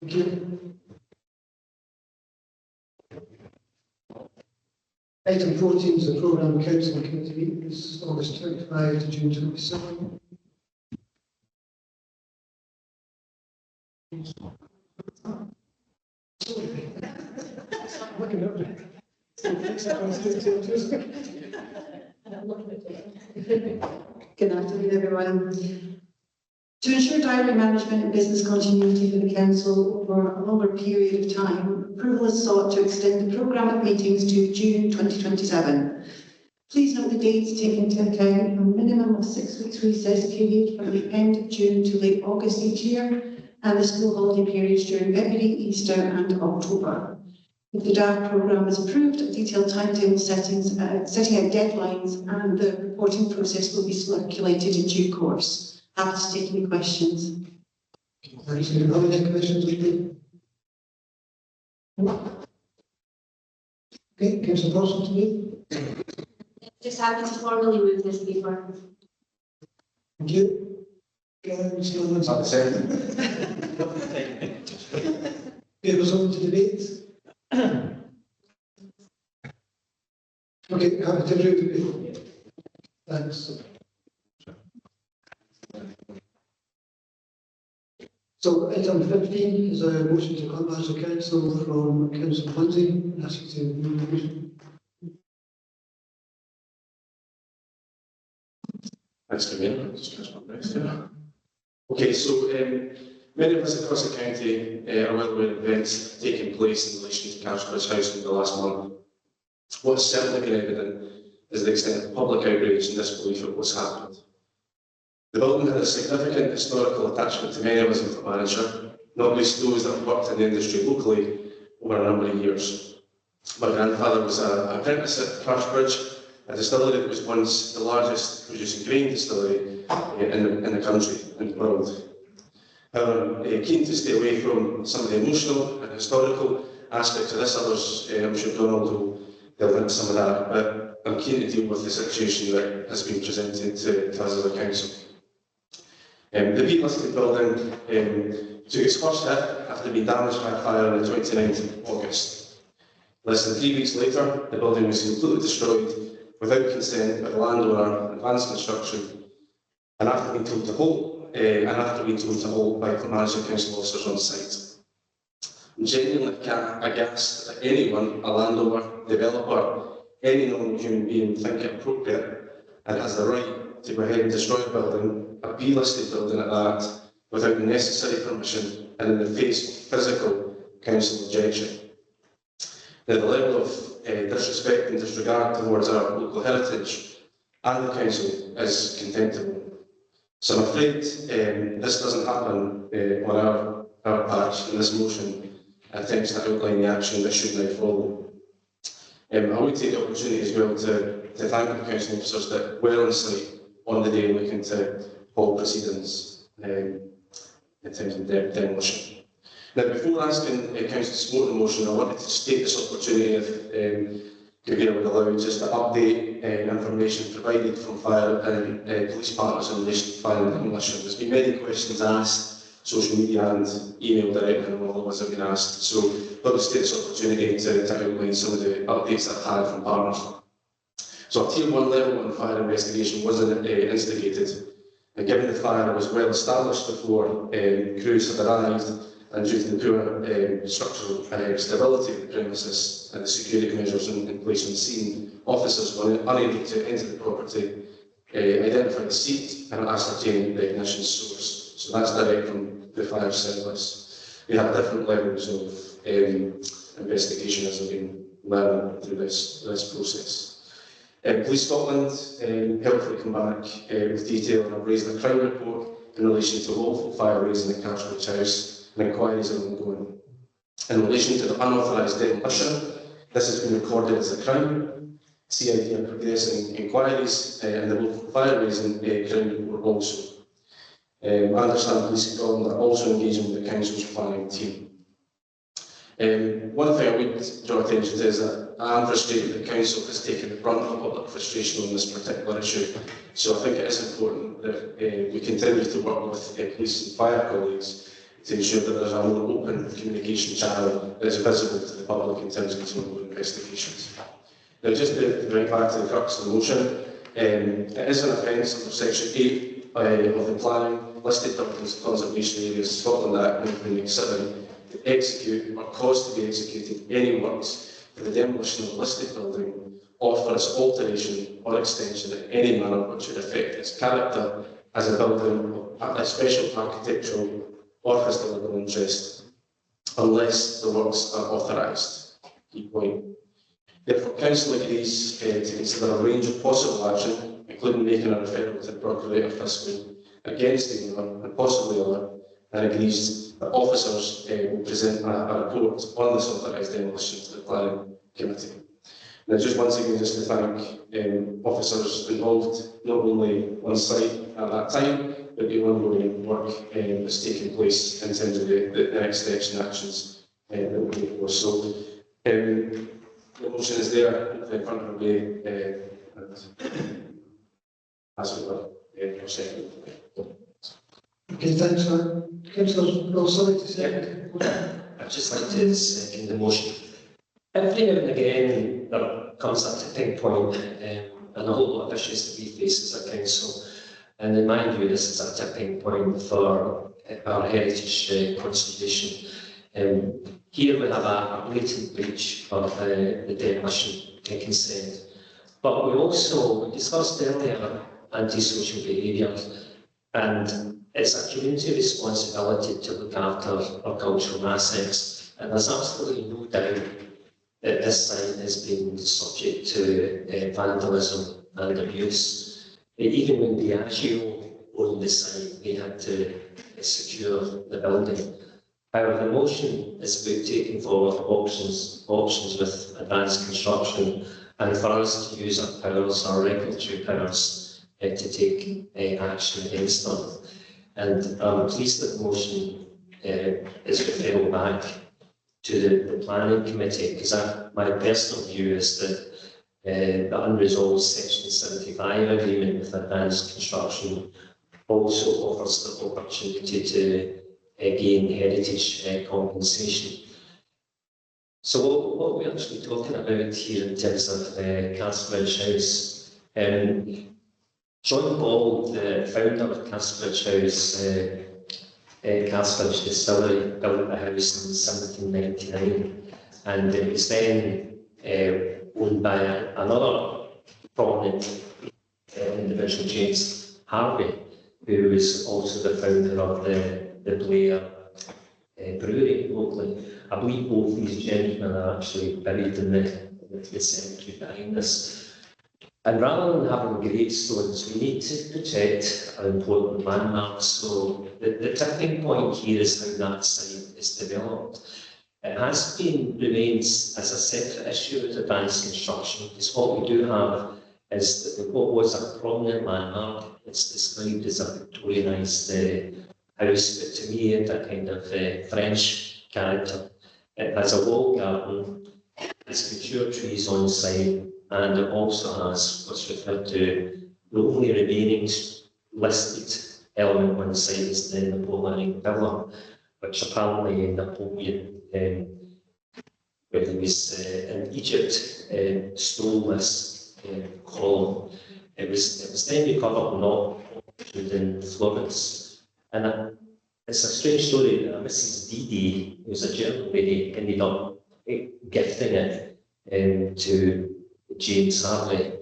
Thank you. Item 14 is the Programme Council and Committee meeting. This is August 25 to June 27. Good afternoon, everyone. To ensure diary management and business continuity for the Council over a longer period of time, approval is sought to extend the programme of meetings to June 2027. Please note the dates taken into account a minimum of 6 weeks recess period from the end of June to late August each year, and the school holiday periods during February, Easter and October. If the draft programme is approved, a detailed timetable setting out deadlines and the reporting process will be circulated in due course. Happy to take any questions. Thanks. Do you have any questions? Okay, Councillor Paulson to me. Just happy to formally move this paper. Thank you. Councillor Lindsay. Not the same. Papers open to debate. Okay, happy to approve the paper. Thanks. So item 15 is a motion to Clackmannanshire Council from Councillor Lindsay. I ask you to move the motion. Thanks, Mayor. Just catch my breath there. Okay, so many of us across the county are well aware of events taking place in relation to Carsbridge House in the last month. What's certainly been evident is the extent of public outrage and disbelief at what's happened. The building had a significant historical attachment to many of us in Clackmannanshire, not least those that have worked in the industry locally over a number of years. My grandfather was an apprentice at Carsbridge, a distillery that was once the largest producing grain distillery in the country and the world. However, I'm keen to stay away from some of the emotional and historical aspects of this. Others, I'm sure Donald will delve into some of that, but I'm keen to deal with the situation that has been presented to us as a council. The B-listed building took its first hit after being damaged by a fire on the 29th of August. Less than 3 weeks later, the building was completely destroyed without consent by the landowner, Advanced Construction, and after being told to halt, by Clackmannanshire Council officers on site. I'm genuinely aghast that anyone, a landowner, developer, any normal human being, think it appropriate and has the right to go ahead and destroy a building, a B-listed building at that, without the necessary permission and in the face of physical council objection. Now, the level of disrespect and disregard towards our local heritage and the council is contemptible. So I'm afraid this doesn't happen on our part in this motion attempts to outline the action that should now follow. I would take the opportunity as well to thank the council officers that were on site on the day looking to hold proceedings in terms of demolition. Now, before asking council to support the motion, I wanted to just take this opportunity, if Gabriel would allow, just to update information provided from fire and police partners in relation to fire and demolition. There's been many questions asked, social media and email directly, and all of us have been asked. So I'll just take this opportunity to outline some of the updates that I've had from partners. So a Tier 1 level 1 fire investigation was instigated, and given the fire was well established before crews had arrived, and due to the poor structural stability of the premises and the security measures in place on the scene, officers were unable to enter the property, identify the seat and ascertain the ignition source. So that's direct from the fire service. We have different levels of investigation as we've been learning through this process. Police Scotland helpfully come back with detail and have raised a crime report in relation to lawful fire raised in the Carsbridge House, and inquiries are ongoing. In relation to the unauthorised demolition, this has been recorded as a crime. CID are progressing inquiries and the local fire raising crime report also. I understand Police Scotland are also engaging with the Council's planning team. One thing I would draw attention to is that I am frustrated that the Council has taken the brunt of public frustration on this particular issue. So I think it is important that we continue to work with police and fire colleagues to ensure that there's a more open communication channel that is visible to the public in terms of these ongoing investigations. Now, just to bring back to the crux of the motion, it is an offence under Section 8 of the Planning, Listed Buildings and Conservation Areas Scotland Act 1987 to execute or cause to be executed any works for the demolition of a listed building or for its alteration or extension in any manner which would affect its character as a building of a special architectural or historical interest, unless the works are authorised. Key point. Therefore, Council agrees to consider a range of possible action, including making a referral to the Procurator Fiscal against the owner and possibly other, and agrees that officers will present a report on this authorised demolition to the Planning Committee. Now, just once again, just to thank officers involved, not only on site at that time, but the ongoing work that's taking place in terms of the next steps and actions that we'll take for. So, the motion is there in front of me, as it were, for second. Okay, thanks, Councillor Rossally to second. I'd just like to second the motion. Every now and again, there comes a tipping point and a whole lot of issues that we face as a council. And in my view, this is a tipping point for our heritage conservation. Here we have a blatant breach of the demolition consent. But we also discussed earlier antisocial behaviour, and it's a community responsibility to look after our cultural assets. And there's absolutely no doubt that this site has been subject to vandalism and abuse. Even when Diageo owned the site, they had to secure the building. However, the motion is about taking forward options with advanced construction, and for us to use our powers, our regulatory powers, to take action against them. And I'm pleased that the motion is referred back to the planning committee, because my personal view is that the unresolved Section 75 agreement with advanced construction also offers the opportunity to gain heritage compensation. So what we're actually talking about here in terms of Clackmannanshire House, John Ball, the founder of Clackmannanshire House, Clackmannanshire Distillery, built the house in 1799, and it was then owned by another prominent individual, James Harvey, who was also the founder of the Blair brewery locally. I believe both these gentlemen are actually buried in the cemetery behind us. And rather than having gravestones, we need to protect our important landmarks. So the tipping point here is how that site is developed. It has remains as a separate issue with advanced construction, because what we do have is that what was a prominent landmark, it's described as a Victorianised house, but to me it had a kind of French character. It has a walled garden, it's mature trees on site, and it also has what's referred to the only remaining listed element on site is the Napoleonic villa, which apparently Napoleon, when he was in Egypt, stole this column. It was then recovered and auctioned in Florence. And it's a strange story that Mrs. Dee, who was a German lady, ended up gifting it to James Harvey.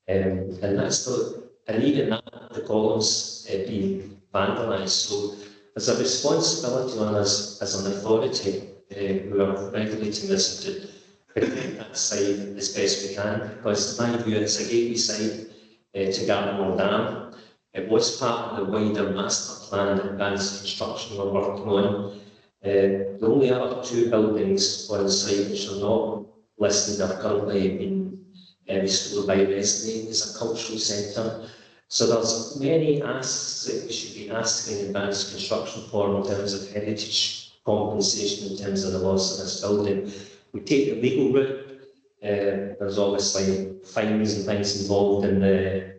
And even that, the columns being vandalised. So there's a responsibility on us as an authority who are regulating this to protect that site as best we can, because in my view it's a gateway site to Gartmore Dam. It was part of the wider master plan that advanced construction were working on. The only other two buildings on site which are not listed are currently being restored by Resney as a cultural centre. So there's many asks that we should be asking advanced construction for in terms of heritage compensation, in terms of the loss of this building. We take the legal route. There's obviously fines and things involved, in the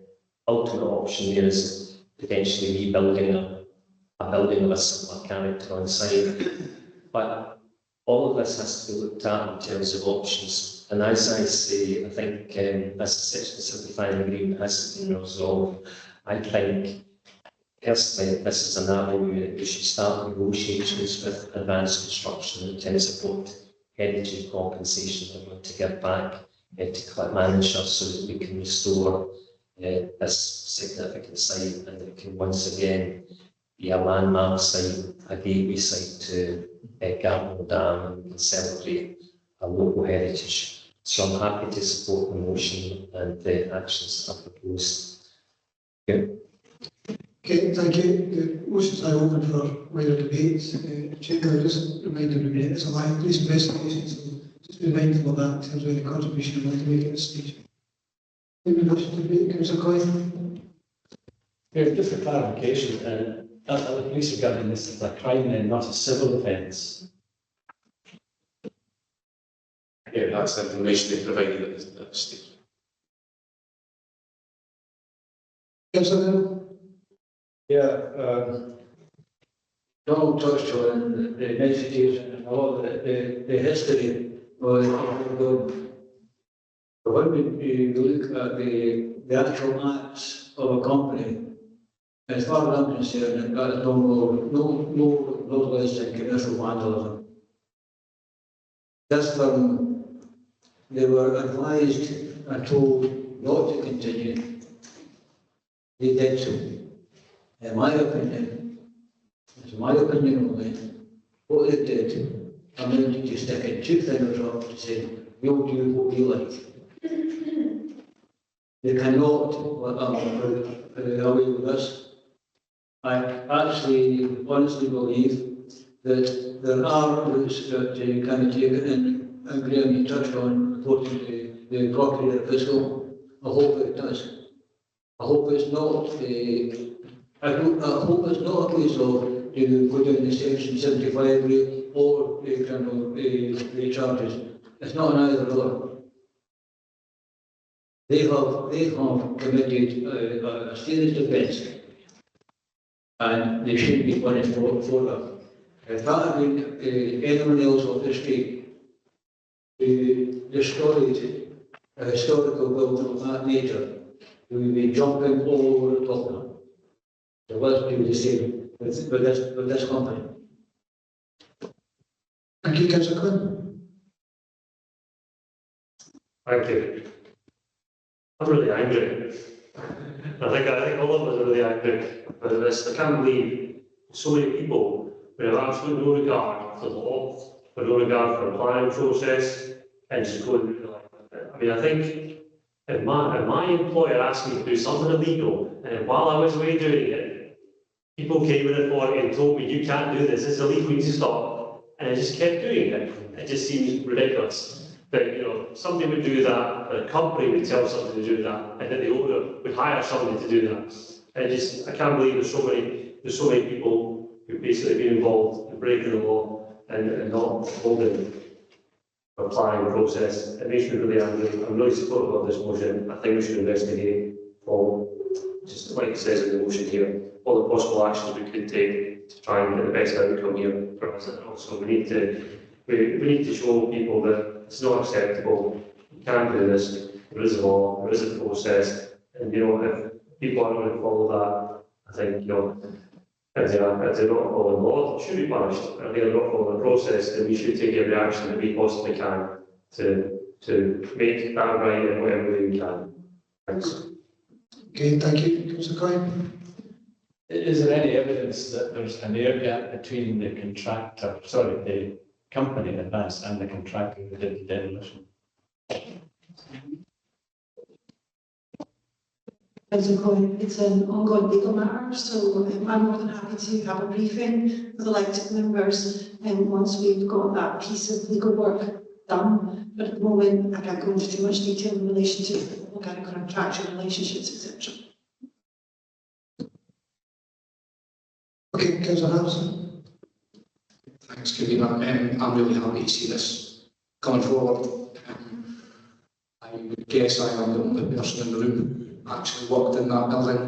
ultimate option there is potentially rebuilding a building of a similar character on site. But all of this has to be looked at in terms of options. And as I say, I think as the Section 75 agreement hasn't been resolved, I think personally this is an avenue that we should start negotiations with advanced construction in terms of what heritage compensation they want to give back to Clackmannanshire, so that we can restore this significant site, and it can once again be a landmark site, a gateway site to Gartmore Dam, and we can celebrate a local heritage. So I'm happy to support the motion and the actions that are proposed. Okay, thank you. The motions are open for wider debate. Chair, just remind everybody it's a live police investigation, so just be mindful of that in terms of the contribution you'd like to make at this stage. Any motion to debate, Councillor Coyne? Yeah, just for clarification, the police regarding this as a crime then, not a civil offence. Yeah, that's the information they provided at this stage. Councillor Hill? Yeah, Donald touched on the vegetation and all the history of the building. But when we look at the actual maps of a company, As far as I'm concerned, that is no less than commercial vandalism. This firm, they were advised and told not to continue. They did so. In my opinion, it's my opinion only, what they did amounted to sticking two fingers up to say, we'll do what we like. They cannot put away with this. I actually honestly believe that there are routes that you can take it in, and Graham, you touched on reporting the Procurator Fiscal. I hope it does. I hope it's not I hope it's not a case of you go down the section 75 rate or the criminal charges. It's not an either or. They have committed a serious offence, and they shouldn't be punished for that. If that had been anyone else off the street, destroyed a historical building of that nature, we would be jumping all over the top of them. So let's do the same with this company. Thank you, Councillor Quinn. Thank you. I'm really angry. I think all of us are really angry about this. I can't believe so many people who have absolutely no regard for the law, for no regard for the planning process, and just going through the life. I mean, I think if my employer asked me to do something illegal, and while I was away doing it, people came in authority and told me, you can't do this, it's illegal, you need to stop. And I just kept doing it. It just seems ridiculous. That, you know, somebody would do that, a company would tell somebody to do that, and then the owner would hire somebody to do that. And I can't believe there's so many people who basically been involved in breaking the law and not holding the planning process. It makes me really angry. I'm really supportive of this motion. I think we should investigate all, just like it says in the motion here, all the possible actions we could take to try and get the best outcome here for us. And also we need to show people that it's not acceptable. You can't do this. There is a law, there is a process, and you know, if people aren't going to follow that, I think, you know, if they're not following the law, they should be punished. If they're not following the process, then we should take every action that we possibly can to make that right in whatever way we can. Thanks. Okay, thank you, Councillor Coyne. Is there any evidence that there's an air gap between the the company in advance and the contractor who did the demolition? Councillor Coyne, it's an ongoing legal matter, so I'm more than happy to have a briefing with elected members once we've got that piece of legal work done. But at the moment, I can't go into too much detail in relation to what kind of contractual relationships, etc. Okay, Councillor Harrison. Thanks, Kevin. I'm really happy to see this coming forward. I would guess I am the only person in the room who actually worked in that building.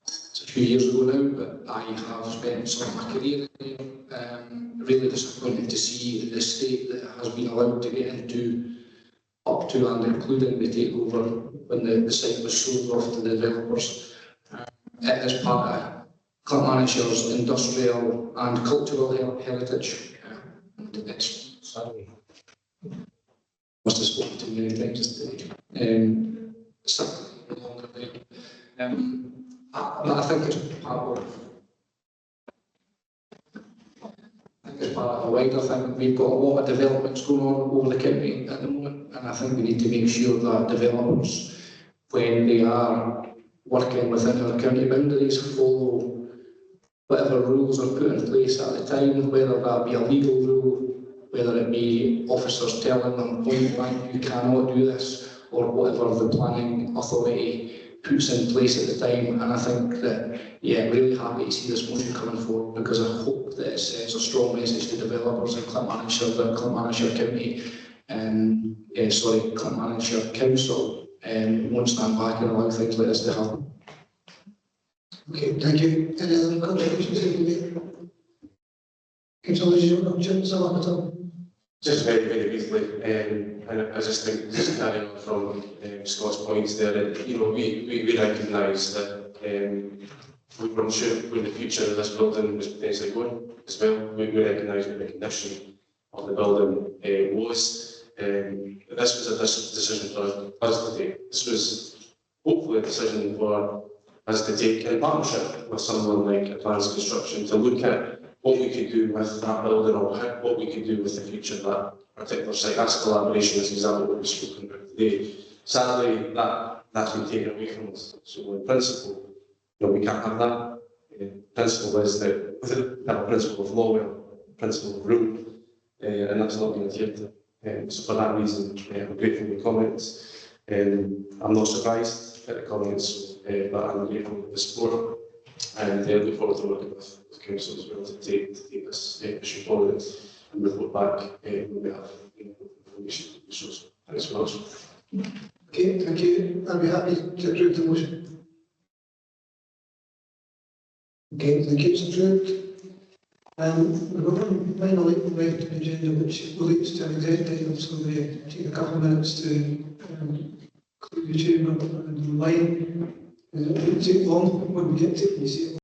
It's a few years ago now, but I have spent some of my career in there. Really disappointed to see the state that it has been allowed to get into, up to and including the takeover when the site was sold off to the developers. It is part of Clackmannanshire's industrial and cultural heritage. It's sorry. Must have spoken too many times today. Certainly no longer there. I think it's part of. It's part of a wider thing. We've got a lot of developments going on over the county at the moment, and I think we need to make sure that developers, when they are working within our county boundaries, follow whatever rules are put in place at the time, whether that be a legal rule, whether it be officers telling them point blank you cannot do this, or whatever the planning authority puts in place at the time. And I think that, yeah, I'm really happy to see this motion coming forward, because I hope that it sends a strong message to developers in Clackmannanshire that Clackmannanshire County, Clackmannanshire Council won't stand back and allow things like this to happen. Okay, thank you. Any other contributions you can make? Councillor, you don't have at all? Just very, very briefly, and I just think, just carrying on from Scott's points there, that, you know, we recognise that we were unsure where the future of this building was potentially going as well. We recognised what the condition of the building was. This was a decision for us to take. This was hopefully a decision for us to take in partnership with someone like Advanced Construction to look at what we could do with that building or what we could do with the future of that particular site. That's collaboration is exactly what we've spoken about today. Sadly, that's been taken away from us. So in principle, we can't have that. Principle is that we have a principle of law, we have a principle of rule, and that's not been adhered to. So for that reason, I'm grateful for the comments. I'm not surprised at the comments, but I'm grateful for the support, and look forward to working with the council as well to take this issue forward and report back when we have information. Thanks very much. Okay, thank you. I'll be happy to approve the motion. Okay, thank you, it's approved. We've got one final item left on the agenda which relates to an executive item, so we take a couple of minutes to clear the chamber and the line. It won't take long when we get to it, you see it.